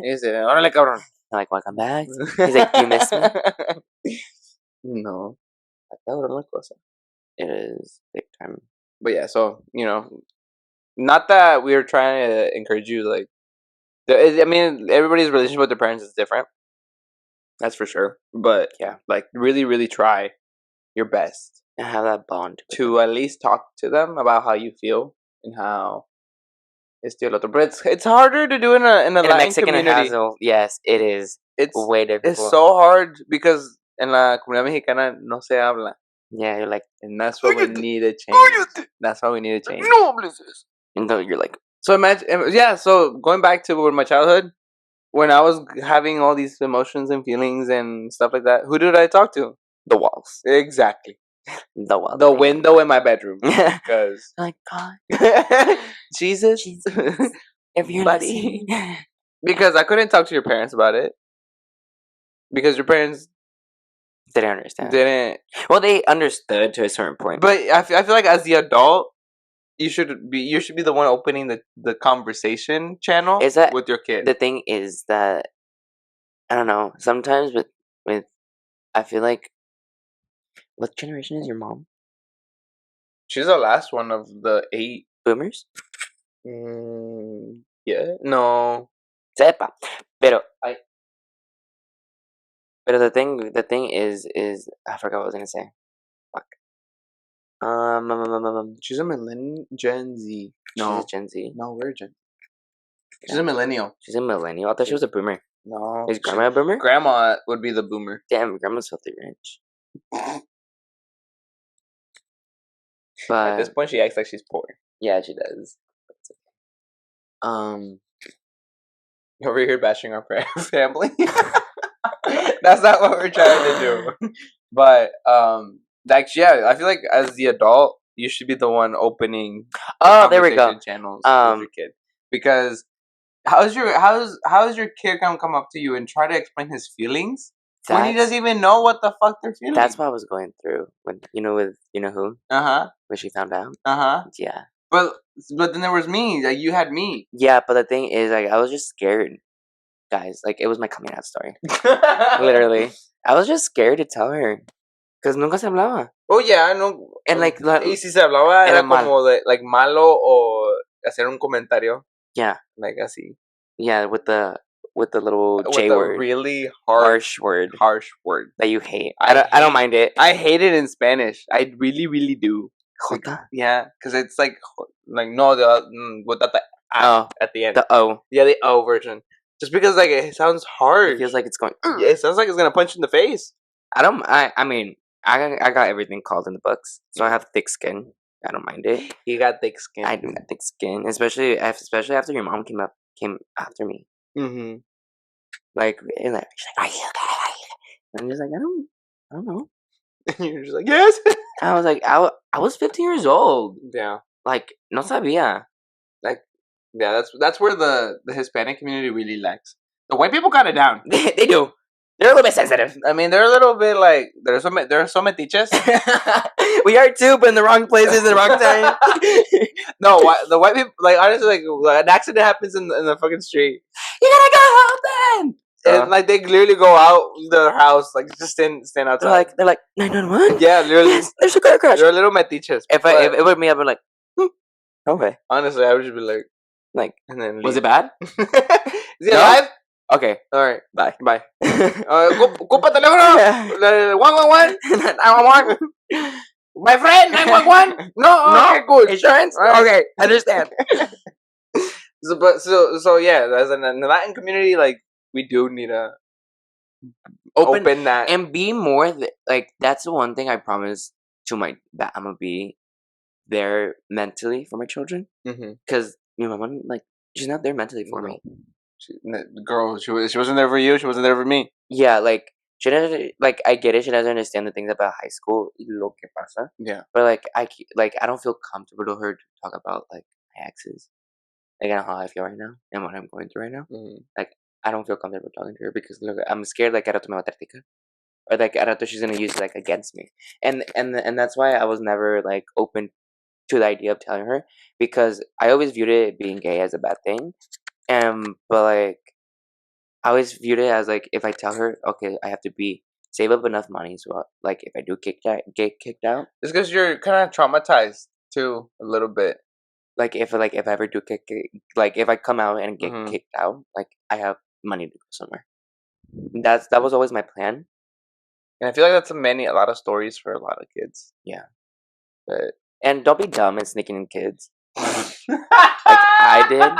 Is it? Órale, cabrón. I'm like, welcome back. He's like, you miss me? No. Cabrón la cosa. It is big time. But yeah, so not that we are trying to encourage you. Like, I mean, everybody's relationship with their parents is different. That's for sure. But yeah, like, really, really try your best and have that bond to at least talk to them about how you feel and how it's the other. But it's harder to do in a Latin Mexican community. Yes, it is. It's way difficult. It's so hard because en la comunidad mexicana no se habla. Yeah, you're like, and that's what we need to change. That's how we need to change. No, and though you're like, so imagine, yeah. So going back to my childhood, when I was having all these emotions and feelings and stuff like that, who did I talk to? The walls. Exactly. The wall. The window in my bedroom. Because my God, Jesus, everybody. Because I couldn't talk to your parents about it. Because your parents didn't understand. Well, they understood to a certain point. But I feel like as the adult, you should be the one opening the conversation channel with your kid. The thing is that I don't know. Sometimes with I feel like, what generation is your mom? She's the last one of the 8 boomers. Yeah. No. Sepa. Pero the thing is I forgot what I was gonna say. Fuck. She's a millennial, Gen Z. She's No, a Gen Z. no, we're Gen. She's Yeah. a millennial. She's a millennial. I thought she was a boomer. No, Is grandma a boomer? Grandma would be the boomer. Damn, grandma's filthy rich. At this But point, she acts like she's poor. yeah, she does. Um, Over here bashing our family. That's not what we're trying to do. But like yeah, I feel like as the adult, you should be the one opening oh, there we go. conversation channels with your kid, because how's your kid gonna come up to you and try to explain his feelings when he doesn't even know what the fuck they're feeling? That's what I was going through when with who when she found out. Yeah. But then there was me. Like you had me. Yeah, but the thing is, like, I was just scared, guys. Like, it was my coming out story. Literally, I was just scared to tell her, cause nunca se hablaba. Oh yeah, no. And like, y si se hablaba era mal. como de like malo o hacer un comentario. Yeah. Like así. Yeah, with the little J with word. A really harsh word. Harsh word that you hate. I don't mind it. I hate it in Spanish. I really, really do. Jota? Yeah, because it's like no, without the at the end. The O. Yeah, the O version. Just because like it sounds harsh. It feels like it's going. Yeah, it sounds like it's gonna punch you in the face. I mean, I got everything called in the books, so I have thick skin. I don't mind it. You got thick skin. I do got thick skin, especially after your mom came after me. Mm-hmm. Like, she's like, are you okay? I'm just like, I don't know. You're just like, yes. I was like, I was 15 years old. Yeah. Like, no sabía. Like, yeah, that's where the Hispanic community really lacks. The white people got it down. They do. They're a little bit sensitive. I mean, they're a little bit like they're so metiches. We are too, but in the wrong places, in the wrong time. No, the white people, like, honestly, like an accident happens in the fucking street. You gotta go help them. And like they clearly go out their house, like just stand outside. They're like 911. Yeah, literally. There's a car crash. They're a little metiches. If it were me, I'd be like, okay. Honestly, I would just be like, and then was it bad? Is he alive? Okay. All right. Bye. Ocupa teléfono. 111. 911. My friend, 911. No. Okay, good. Insurance. Right. Okay, understand. So yeah, as in the Latin community, like we do need to open that and be more like that's the one thing I promise that I'm gonna be there mentally for my children. Because my mom, like, she's not there mentally for me. She wasn't there for you. She wasn't there for me. Yeah, like she doesn't, like, I get it. She doesn't understand the things about high school. Lo que pasa. Yeah. But I don't feel comfortable to her to talk about like my exes. Like, I know how I feel right now and what I'm going through right now. Like, I don't feel comfortable talking to her because look, I'm scared like me va a tratar, or like she's gonna use it like against me, and that's why I was never like open to the idea of telling her, because I always viewed it being gay as a bad thing, but like I always viewed it as like if I tell her, okay, I have to save up enough money so like if I do get kicked out, it's because you're kind of traumatized too a little bit. Like if I ever do like if I come out and get kicked out, like I have money to go somewhere. That was always my plan. And I feel like that's a lot of stories for a lot of kids. Yeah. But and don't be dumb and sneaking in kids. Like I did.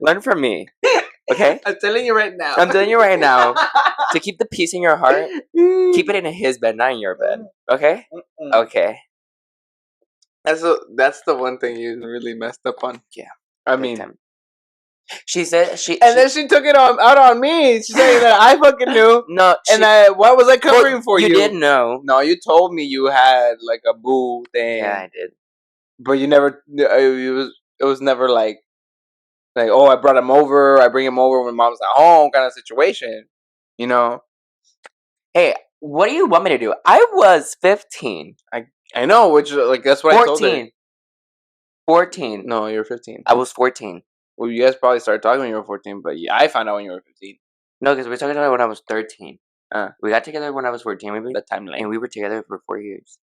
Learn from me. Okay? I'm telling you right now. To keep the peace in your heart, keep it in his bed, not in your bed. Okay? Okay. That's the one thing you really messed up on. Yeah. I mean, she said then she took it out on me. She's saying that I fucking knew. No, what was I covering for you? You did know. No, you told me you had like a boo thing. Yeah, I did. But you never. It was never like oh, I brought him over. I bring him over when mom's not home, kind of situation. You know. Hey, what do you want me to do? I was 15. I know, which like that's what 14. I told her. 14. No, you're 15. I was 14. Well, you guys probably started talking when you were 14, but yeah, I found out when you were 15. No, because we started together when I was 13. We got together when I was 14, maybe. The timeline. And we were together for 4 years.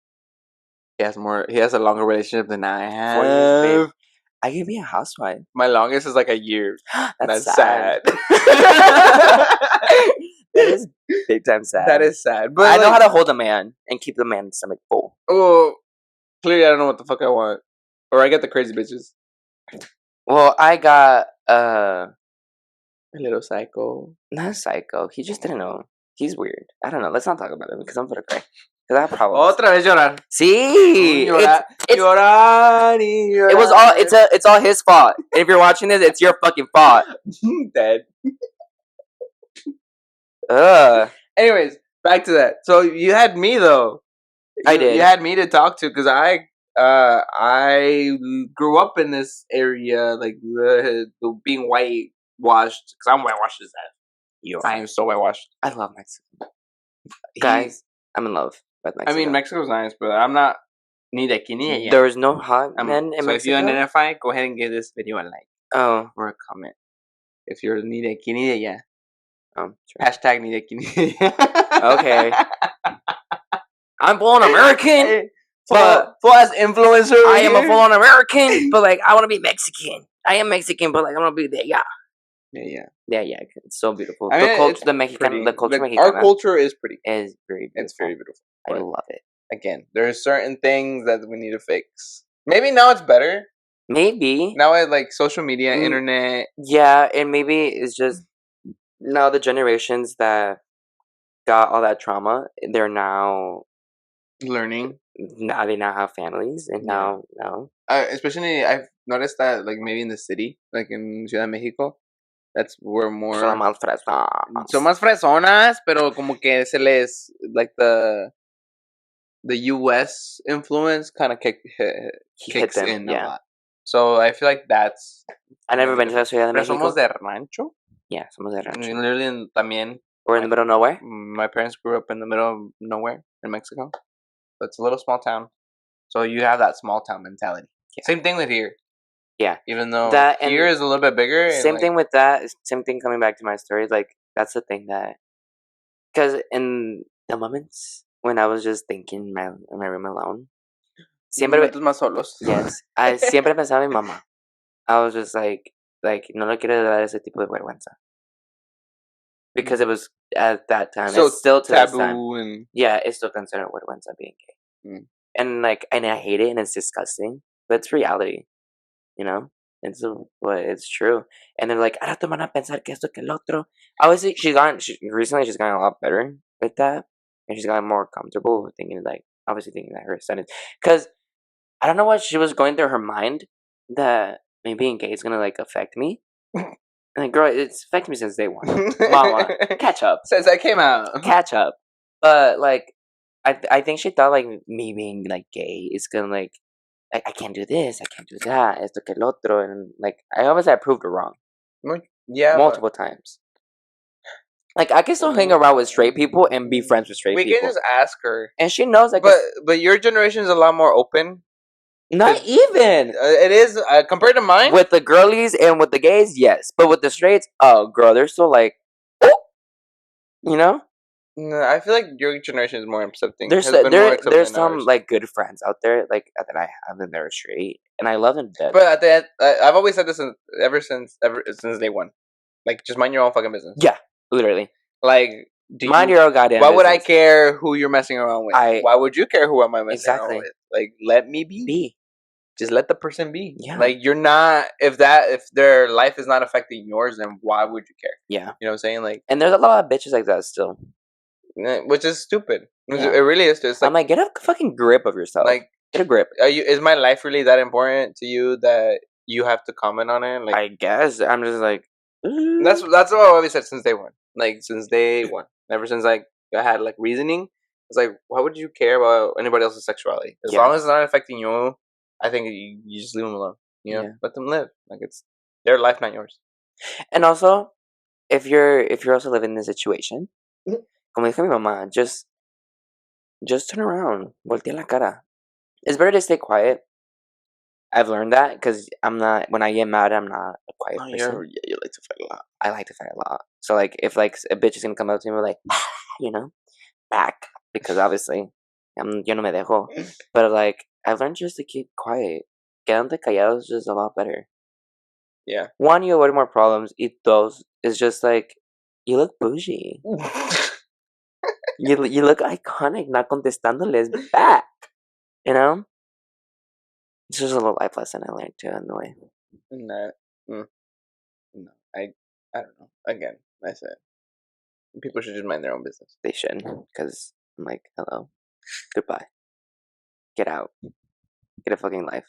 He has a longer relationship than I have. 4 years, babe. I can be a housewife. My longest is like a year. That's sad. That is big time sad. That is sad. But I know how to hold a man and keep the man's stomach full. Oh, clearly I don't know what the fuck I want. Or I get the crazy bitches. Well, I got A little psycho. not psycho. He just didn't know. He's weird. I don't know. Let's not talk about him because I'm gonna cry. Because I have problems. Otra vez llorar. See, Llorar. it's Llorar y llorar. it was all it's all his fault. And if you're watching this, it's your fucking fault. Dead. Anyways, back to that. So you had me though. I did. You had me to talk to because I grew up in this area, like the being whitewashed. Because I'm whitewashed as that. I am so whitewashed. I love Mexico. Guys, I'm in love with Mexico. I mean, Mexico's nice, but I'm not ni de aquí ni de allá. There is no hot men in so Mexico. If you identify, go ahead and give this video a like. Oh. Or a comment. If you're ni de aquí ni de allá. Sure. Hashtag ni de aquí ni de allá. Okay. I'm full-on American. Full as influencer. I am a full-on American, but like I want to be Mexican. I am Mexican, but like I want to be there. Yeah. Yeah. It's so beautiful. I mean, the culture Mexicana. Our culture is pretty. Is very beautiful. It's very beautiful. I love it. Again, there are certain things that we need to fix. Maybe now it's better. Maybe now it's like social media, internet. Yeah, and maybe it's just now the generations that got all that trauma, they're now learning. Now they now have families, and now especially I've noticed that like maybe in the city, like in Ciudad de Mexico, that's where more son más fresonas. Son más fresonas, pero como que se les like the U.S. influence kind of kicks in a lot. So I feel like that's. I never been to la Ciudad de Mexico. Somos de rancho. Yeah, somos de rancho. Literally, también. We're in the middle of nowhere. My parents grew up in the middle of nowhere in Mexico. So it's a little small town. So you have that small town mentality. Yeah. Same thing with here. Yeah. Even though here is a little bit bigger. Same thing with that. Same thing coming back to my story. Like, that's the thing that. Because in the moments when I was just thinking in my room alone. Siempre más solos. Yes. I siempre pensaba en mi mamá. I was just like, no le quiero dar ese tipo de vergüenza. Because it was at that time. So it's still to taboo this time. And yeah, it's still considered vergüenza being gay. And like, and I hate it and it's disgusting, but it's reality, you know. It's true. And they're like, ahora te van a pensar que esto que el otro. Obviously, recently she's gotten a lot better with that, and she's gotten more comfortable with thinking that her son is. Because I don't know what she was going through her mind that maybe being gay is gonna like affect me. And girl, it's affected me since day one. Mama, catch up. Since I came out. Catch up. But, like, I think she thought, like, me being, like, gay is gonna, like, I can't do this, I can't do that, esto que el otro. And, like, I proved her wrong. Yeah. Multiple times. Like, I can still hang around with straight people and be friends with straight people. We can just ask her. And she knows, like... But your generation is a lot more open. Not even. It is compared to mine. With the girlies and with the gays, yes. But with the straights, oh, girl, they're still like, oh, you know. No, I feel like your generation is more accepting. There's some like good friends out there like that I have, and they're straight, and I love them to death. But at the end, I've always said this ever since day one. Like, just mind your own fucking business. Yeah, literally. Like, mind your own goddamn. Why would I care who you're messing around with? Why would you care who am I messing around with? Like, let me be. Just let the person be. Yeah. Like, you're not if their life is not affecting yours, then why would you care? Yeah. You know what I'm saying? Like, and there's a lot of bitches like that still. Which is stupid. Yeah. It really is. It's like, I'm like, get a fucking grip of yourself. Like, get a grip. Is my life really that important to you that you have to comment on it? Like, I guess I'm just like. That's what I've always said since day one. Like, since day one, ever since like I had like reasoning, it's like, why would you care about anybody else's sexuality? As long as it's not affecting you, I think you just leave them alone. You know, let them live. Like, it's their life, not yours. And also, if you're also living in this situation, como dijo mi mamá, just turn around, voltea la cara. It's better to stay quiet. I've learned that because I'm not. When I get mad, I'm not a quiet person. You like to fight a lot. I like to fight a lot. So like, if like a bitch is gonna come up to me, like, you know, back, because obviously, yo no me dejo. But like, I've learned just to keep quiet. Quedarte callado is just a lot better. Yeah. One, you avoid more problems. Y dos, it's just like, You look bougie. You look iconic, not contestándoles back. You know? It's just a little life lesson I learned too in the way. No, no, I don't know. Again, I said people should just mind their own business. They should, because I'm like, hello, goodbye, get out, get a fucking life,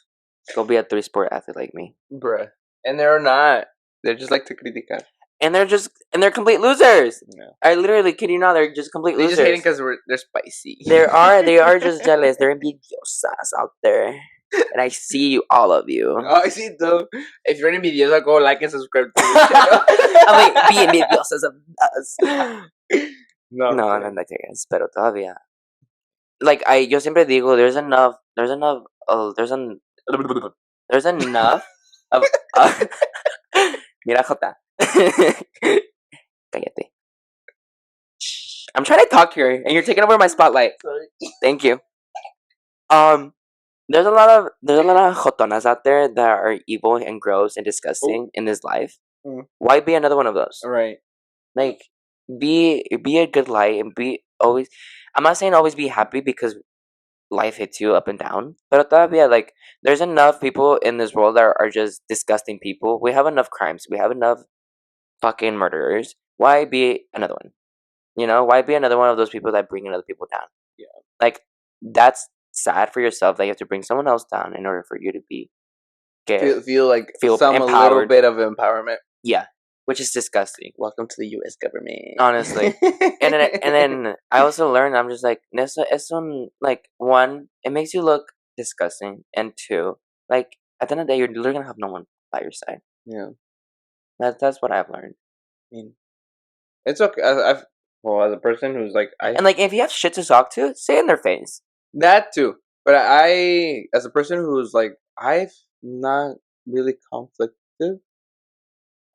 go be a 3-sport athlete like me. Bruh. And they're not. They're just like to criticar. And they're complete losers. No. I literally kid you not, they're just complete They're losers. just hating because they're spicy. They are just jealous. They're envidiosas out there. And I see you, all of you. Oh, I see though. If you're envidiosa, go like and subscribe to the channel. I'm like, be envidiosas of us. No, No, te creas, pero todavía. Like, yo siempre digo, there's enough of, mira, Jota. Cállate. Shh. I'm trying to talk here, and you're taking over my spotlight. Sorry. Thank you. There's a lot of jotonas out there that are evil and gross and disgusting in this life. Why be another one of those? Right. Like, be a good light and be always. I'm not saying always be happy because life hits you up and down, but todavía, like, there's enough people in this world that are just disgusting people. We have enough crimes. We have enough fucking murderers. Why be another one? You know, why be another one of those people that bring other people down? Yeah. Like, that's sad for yourself that you have to bring someone else down in order for you to feel some empowered. a little bit of empowerment. Yeah, which is disgusting. Welcome to the U.S. government. Honestly. and then I also learned, I'm just like, like, one, it makes you look disgusting, and two, like, at the end of the day, you're literally gonna have no one by your side. Yeah. That's what I've learned. I mean, it's okay. As a person who's like, and like, if you have shit to talk to, say it in their face. That too, but I, as a person who's like, I've not really conflictive.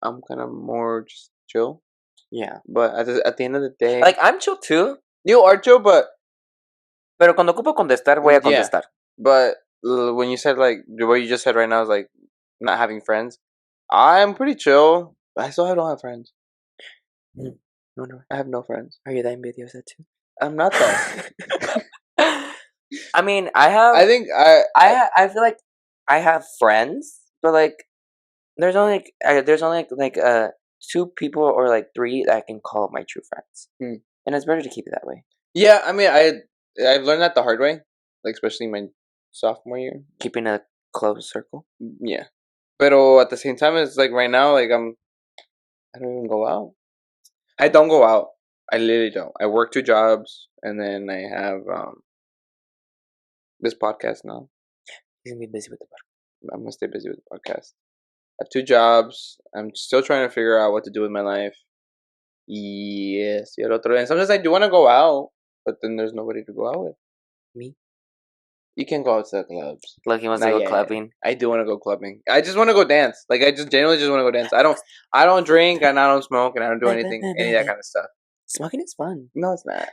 I'm kind of more just chill. Yeah, but at the end of the day, like, I'm chill too. You are chill, but pero cuando ocupo contestar, voy a contestar. But when you said like what you just said right now is like not having friends, I'm pretty chill. I still don't have friends. No, I have no friends. Are you that envidiosa too? I'm not though. I mean, I have. I think I feel like I have friends, but like, there's only like 2 people or like 3 that I can call my true friends, and it's better to keep it that way. Yeah, I mean, I've learned that the hard way, like especially my sophomore year, keeping a close circle. Yeah, but at the same time, it's like right now, like I don't even go out. I don't go out. I literally don't. I work 2 jobs, and then I have this podcast now. He's gonna be busy with the podcast. I'm gonna stay busy with the podcast. I have 2 jobs. I'm still trying to figure out what to do with my life. Yes, and sometimes I do want to go out, but then there's nobody to go out with. Me? You can go out to the clubs. Look, he wants to go clubbing. I do want to go clubbing. I just want to go dance. Like, I just genuinely just want to go dance. I don't drink, and I don't smoke, and I don't do any of that kind of stuff. Smoking is fun. No, it's not.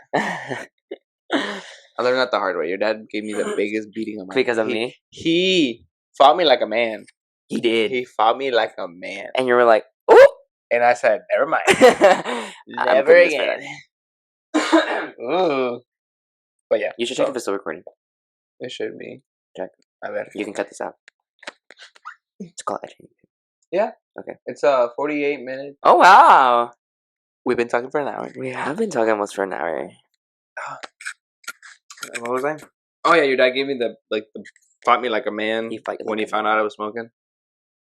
I learned that the hard way. Your dad gave me the biggest beating of my life. Because of me? He fought me like a man. He did. He fought me like a man. And you were like, "Oh!" And I said, "Never mind. Never again." But yeah. You should check if it's still recording. It should be. Check. You can cut this out. It's called editing. Yeah. Okay. It's 48 minutes. Oh, wow. We've been talking for an hour. We have been talking almost for an hour. What was I? Oh yeah, your dad gave me the fought me like a man when he found out I was smoking.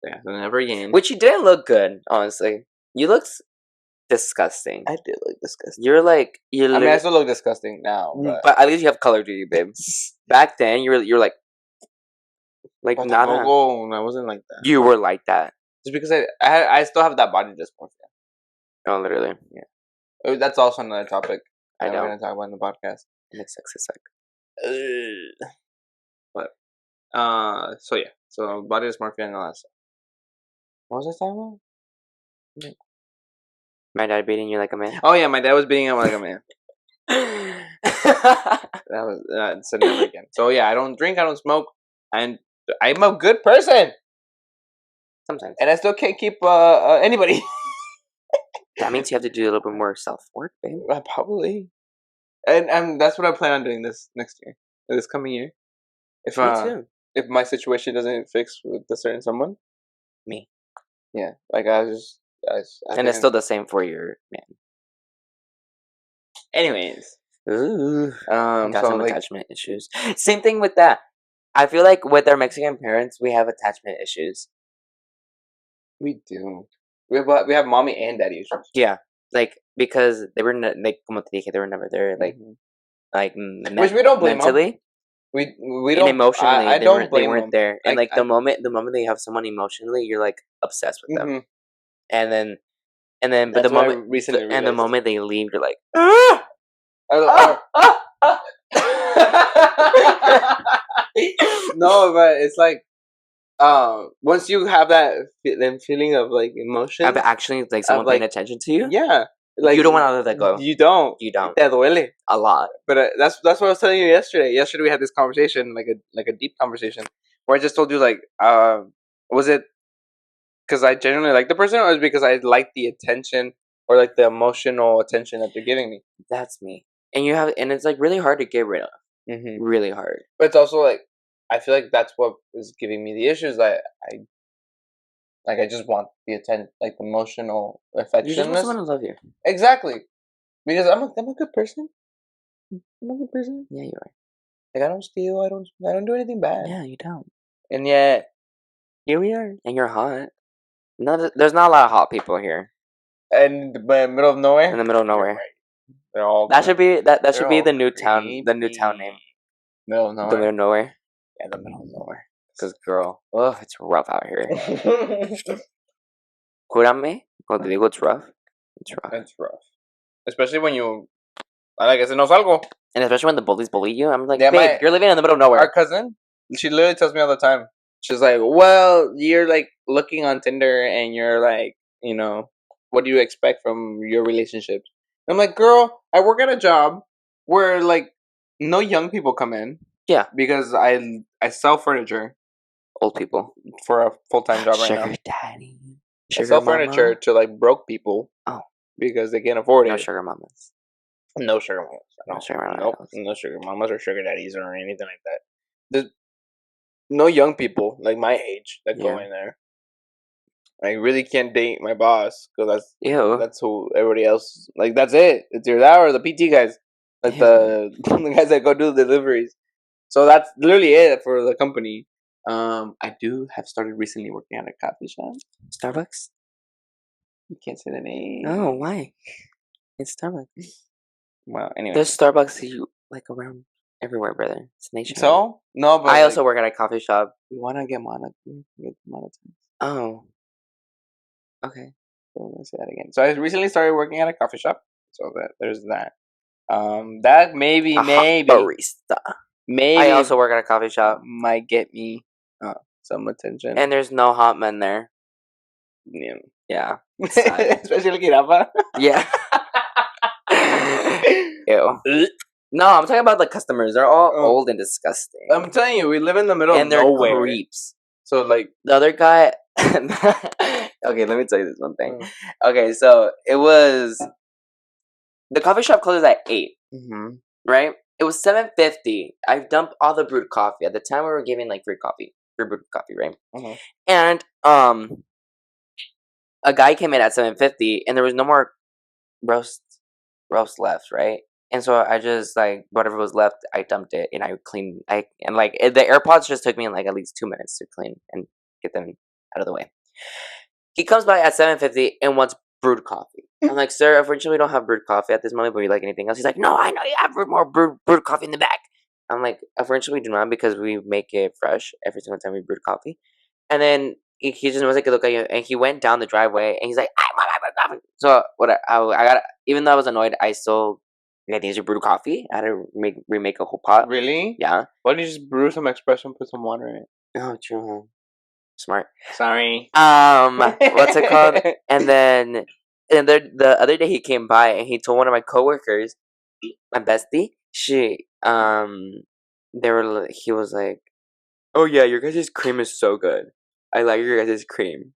Yeah, so never again. Which you didn't look good, honestly. You looked disgusting. I did look disgusting. You're like I mean, I still look disgusting now, but at least you have color to you, babe. Back then, you're like nada. I wasn't like that. You were like that just because I still have that body dysmorphia. Oh, literally. Yeah. That's also another topic. I know. We're gonna talk about in the podcast. And it's sexist. But so yeah, so body dysmorphia and all that stuff. What was I talking about? My dad beating you like a man. Oh yeah, my dad was beating him like a man. That's never again. So yeah, I don't drink, I don't smoke, and I'm a good person. Sometimes, and I still can't keep anybody. That means you have to do a little bit more self-work, babe. Probably. And that's what I plan on doing this next year, this coming year. If Me too. if my situation doesn't fix with a certain someone, Me. yeah, like I And think it's still the same for your man. anyways, Ooh. Got so some like attachment issues. Same thing with that. I feel like with our Mexican parents, we have attachment issues. we do. We have mommy and daddy issues. Yeah, like because they were like como te dije, they were never there. Like Which we don't blame them. mentally We and don't. emotionally, I don't they blame weren't them. there. And I, like the moment they have someone emotionally, you're like obsessed with them. And then but That's the what I moment recently and the realized. moment they leave, you're like no, but it's like once you have that feeling of like emotion, I've actually like someone paying attention to you. Yeah, like you don't want to let that go. You don't. You don't. Te duele a lot. But that's what I was telling you yesterday. Yesterday we had this conversation, like a deep conversation, where I just told you like, was it because I genuinely like the person, or is it because I like the attention or like the emotional attention that they're giving me? That's me. And it's like really hard to get rid of. Really hard. But it's also like I feel like that's what is giving me the issues. I just want the attention, like the emotional affectionness. You just want someone to love you. Exactly, because I'm a good person. I'm a good person. Yeah, you are. Like I don't steal. I don't do anything bad. Yeah, you don't. And yet, here we are. And you're hot. No, there's not a lot of hot people here. And in the middle of nowhere. In the middle of nowhere. They're all. That should be the new creepy. town. The new town name. Middle of nowhere. The middle of nowhere. Yeah, the middle of nowhere. Because girl, oh, it's rough out here. Júrame, cuando te digo it's rough. It's rough. It's rough, especially when you. Like I said, no salgo. And especially when the bullies bully you, I'm like, Yeah, babe, you're living in the middle of nowhere. Our cousin, she literally tells me all the time. She's like, well, you're like looking on Tinder and you're like, what do you expect from your relationships? And I'm like, girl, I work at a job where like no young people come in. Yeah. Because I sell furniture. Old people. For a full-time job right now. Sugar daddy. I sell furniture to like broke people. Oh. Because they can't afford it. No sugar mamas. No sugar mamas. No sugar mamas. Nope. No sugar mamas or sugar daddies or anything like that. There's no young people like my age that go in there. I really can't date my boss because that's who everybody else like. That's it. It's either that or the PT guys, like the guys that go do the deliveries. So that's literally it for the company. I do have started recently working at a coffee shop. Starbucks. You can't say the name. No, why? It's Starbucks. Well, anyway, there's Starbucks like around everywhere, brother. It's nationwide. So no, but I also work at a coffee shop. We want to get monetized. Oh, okay. So let's say that again. So I recently started working at a coffee shop. So there's that. That maybe barista. Maybe I also work at a coffee shop. Might get me some attention. And there's no hot men there. Yeah. Especially Kirapa. Yeah. Ew. No, I'm talking about the customers. They're all old and disgusting. I'm telling you, we live in the middle of nowhere. And they're creeps. So like the other guy. Okay, let me tell you this one thing. Okay, so it was the coffee shop closes at 8. Right? It was 7:50. I dumped all the brewed coffee. At the time, we were giving like free brewed coffee, right? And a guy came in at 7:50, and there was no more roast left, right? And so I just like whatever was left, I dumped it and I cleaned. The AirPods just took me like at least 2 minutes to clean and get them out of the way. He comes by at 7:50 and wants brewed coffee. I'm like, sir, unfortunately we don't have brewed coffee at this moment, but you like anything else? He's like, no, I know you have more brewed coffee in the back. I'm like, unfortunately we do not because we make it fresh every single time we brew coffee. And then he just was like, look at you, and he went down the driveway and he's like, I want my brewed coffee. So what I got, even though I was annoyed, I still got these brewed coffee. I had to remake a whole pot. Really? Yeah. Why don't you just brew some espresso and put some water in it? Oh, true. Smart. Sorry. What's it called? And then the other day he came by and he told one of my coworkers, my bestie, he was like, oh yeah, your guys' cream is so good. I like your guys' cream.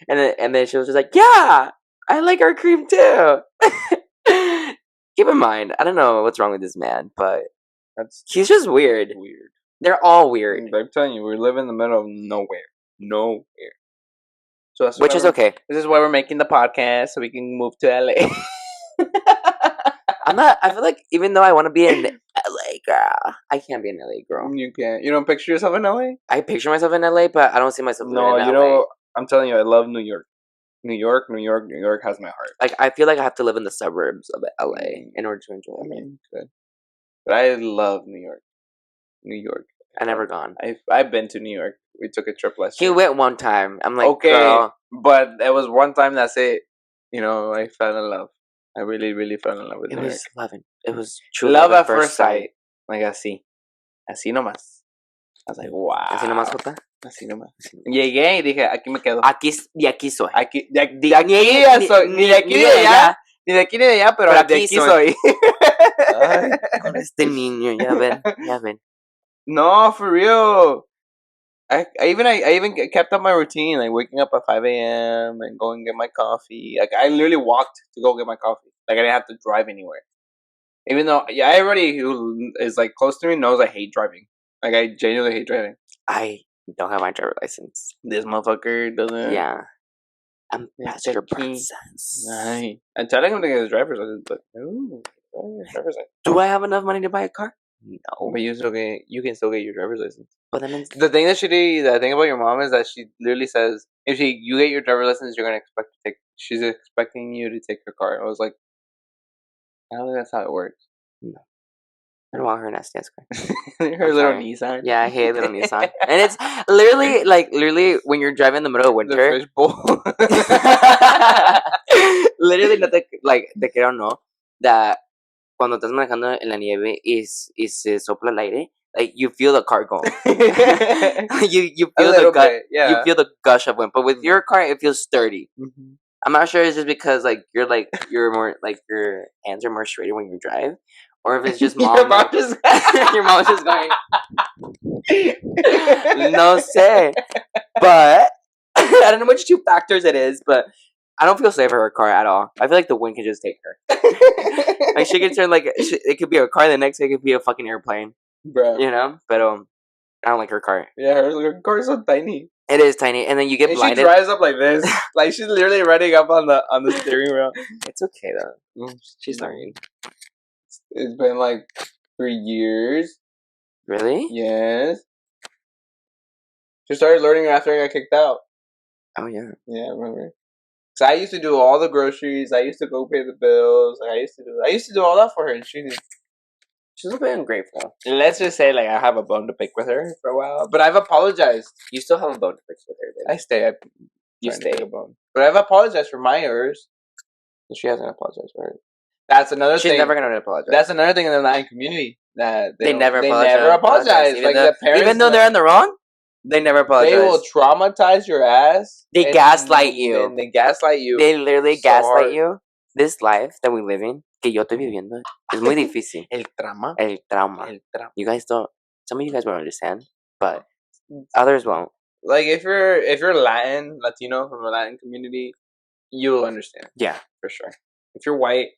And then she was just like, yeah, I like our cream too. Keep in mind, I don't know what's wrong with this man, but he's just weird. Weird. They're all weird. I'm telling you, we live in the middle of nowhere. Nowhere. So that's Which is okay. This is why we're making the podcast, so we can move to LA. I feel like even though I want to be an LA girl, I can't be an LA girl. You can't. You don't picture yourself in LA? I picture myself in LA, but I don't see myself No, in LA. you know, I'm telling you, I love New York. New York has my heart. Like, I feel like I have to live in the suburbs of LA in order to enjoy LA. Good. But I love New York. New York. I never gone. I've been to New York. We took a trip last year. He went one time. I'm like, okay, girl. But it was one time. That's it. You know, I fell in love. I really, really fell in love with New York. Loving. It was true love at first sight. Like así nomás. I was like, wow. Así nomás, Jota. Así nomás. Llegué y dije, aquí me quedo. De aquí soy. De aquí ya soy. Ni de aquí ni de allá. Ni de aquí ni de allá, pero de aquí soy. Ay, con este niño, ya ven. No, for real. I even kept up my routine, like waking up at 5 a.m. and going and get my coffee. Like I literally walked to go get my coffee. Like I didn't have to drive anywhere. Even though everybody who is like close to me knows I hate driving. Like I genuinely hate driving. I don't have my driver's license. This motherfucker doesn't. Yeah. I'm past your process. I'm telling him to get his driver's license, but no. Driver's license. Do I have enough money to buy a car? No. But you can still get your driver's license. But that means the thing about your mom is that she literally says if you get your driver's license, you're gonna she's expecting you to take her car. I was like, I don't think that's how it works. No. I don't want her nasty ass car. Her little Nissan. Yeah, I hate little Nissan. And it's literally when you're driving in the middle of winter. The fishbowl. Literally, no te quiero no that cuando estás manejando en la nieve y se sopla el aire, like you feel the car going. you feel you feel the gush of wind. But with your car, it feels sturdy. Mm-hmm. I'm not sure it's just because you're more like your hands are more straighter when you drive, or if it's just mom. Your mom's just going. No sé, but I don't know which two factors it is, but I don't feel safe for her car at all. I feel like the wind can just take her. Like she can turn it could be a car. The next day it could be a fucking airplane, bro. You know, but I don't like her car. Yeah, her car is so tiny. It is tiny, and then you get blinded. She drives up like this, like she's literally riding up on the steering wheel. It's okay though. She's learning. It's been like 3 years. Really? Yes. She started learning after I got kicked out. Oh yeah. Yeah, I remember. So I used to do all the groceries. I used to go pay the bills. I used to do all that for her, and she's a bit ungrateful. Let's just say, like, I have a bone to pick with her for a while, but I've apologized. You still have a bone to pick with her, baby. I stay. You stay. A bone. But I've apologized for my errors. And she hasn't apologized for hers. That's another thing. She's never gonna apologize. That's another thing in the Latin community that they never apologize. Like the parents, even though they're in the wrong, they never apologize. They will traumatize your ass. They gaslight you. And they gaslight you. They literally gaslight you. This life that we live in, que yo estoy viviendo, es muy difícil. El trauma. You guys don't. Some of you guys won't understand, but others won't. Like if you're Latino from a Latin community, you'll understand. Yeah, for sure. If you're white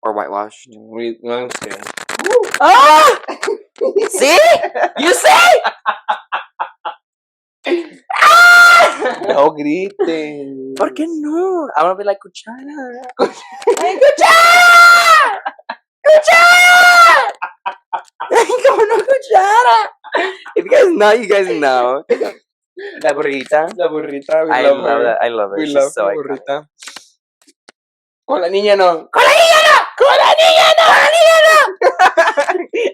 or whitewashed, we understand. Ah! See? You see? No griten. ¿Por qué no? I want to be like cuchara. ¡Cuchara! ¡Cuchara! Como no cuchara. If you guys know, you guys know. La burrita. I love her. I love her. We She's love so la burrita. Con la niña no.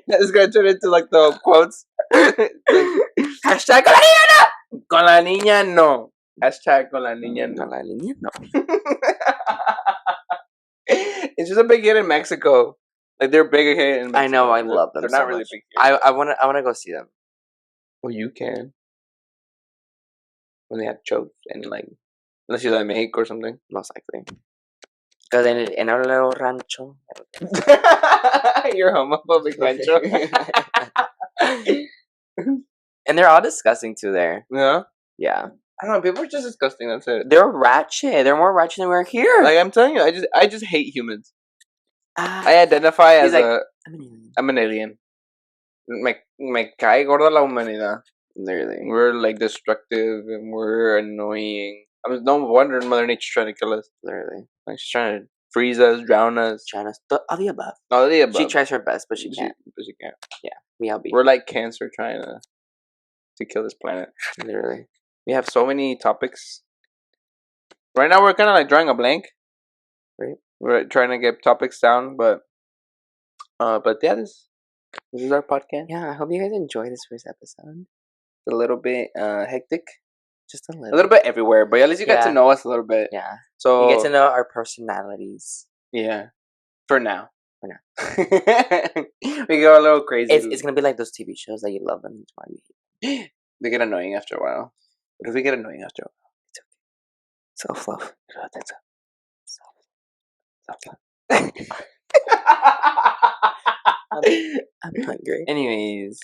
It's gonna turn into like the quotes. Hashtag con la niña no. Con la niña no. Hashtag con la niña no. Con la niña no. It's just a big hit in Mexico. Like they're big hit in Mexico. I know. I love them. They're so not really much. big hit. I wanna go see them. Well, you can. When they have chokes and like, unless you like make or something. Most likely. Because in our little rancho. Your homophobic rancho. And they're all disgusting too there. Yeah? Yeah. I don't know. People are just disgusting. That's it. They're ratchet. They're more ratchet than we're here. Like I'm telling you, I just hate humans. I identify as like, I'm an alien. Me cae gorda la humanidad. Literally. We're like destructive and we're annoying. I mean, no wonder Mother Nature's trying to kill us. Literally. Like she's trying to freeze us, drown us. Trying to all the above. All the above. She tries her best, but she can't. But she can't. Yeah. We all be. We're like cancer trying to kill this planet. Literally. We have so many topics. Right now we're kind of like drawing a blank. Right. We're trying to get topics down, but yeah, this is our podcast. Yeah, I hope you guys enjoy this first episode. It's a little bit hectic. Just a A little bit everywhere, but at least you get to know us a little bit. Yeah. So you get to know our personalities. Yeah. For now. For now. We go a little crazy. It's gonna be like those TV shows that you love them and you hate them. They get annoying after a while. What if we get annoying after a while? Self-love. I'm hungry. Anyways,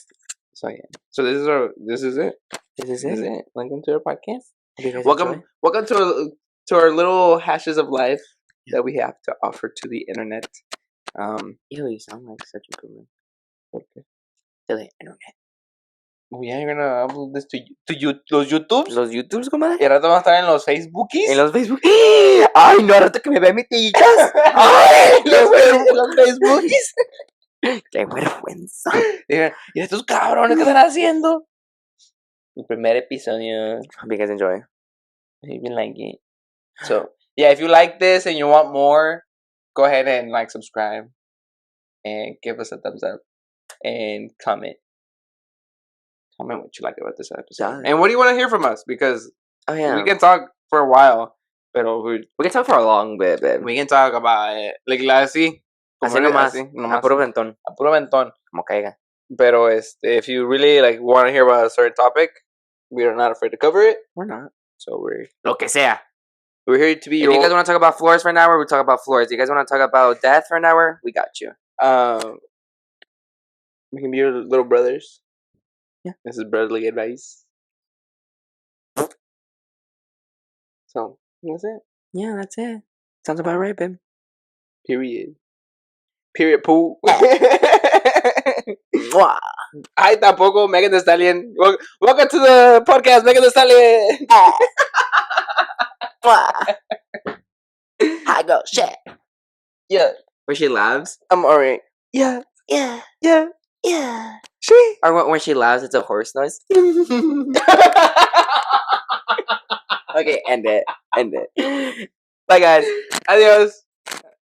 so yeah. So this is it. This is it. Welcome to our podcast. Welcome to our little hashes of life that we have to offer to the internet. Ew, you sound like such a good one. Okay. To the internet. Oh yeah, you're gonna upload this to los YouTubes. Los YouTubes, comadre. Y ahora te van a estar en los Facebookies. En los Facebook. Ay, no, ahora que me vean mis tillitas. Ay, los Facebookies. Qué vergüenza. Mira, estos cabrones que están haciendo. El primer episodio. Hope you guys enjoy. If you like it. So, yeah, if you like this and you want more, go ahead and like, subscribe, and give us a thumbs up, and comment. Comment what you like about this episode. And what do you want to hear from us? Because we can talk for a while, pero we can talk for a long bit, babe. We can talk about it. Like así. Así nomás. A puro ventón. A puro ventón. Como caiga. Pero if you really like want to hear about a certain topic, we are not afraid to cover it. We're not. So we're Lo que sea. We're here to be. If you guys want to talk about floors for an hour, we talk about floors. If you guys want to talk about death for an hour, we got you. We can be your little brothers. Yeah. This is brotherly advice. So that's it. Yeah, that's it. Sounds about right, babe. Period. Period. Poo. Mwah. Ay, tampoco, Megan Thee Stallion. Welcome to the podcast, Megan Thee Stallion. I go shit. Yeah. Where she laughs. I'm Arain. Yeah. She. Or when she laughs, it's a horse noise. Okay, end it. Bye, guys. Adios.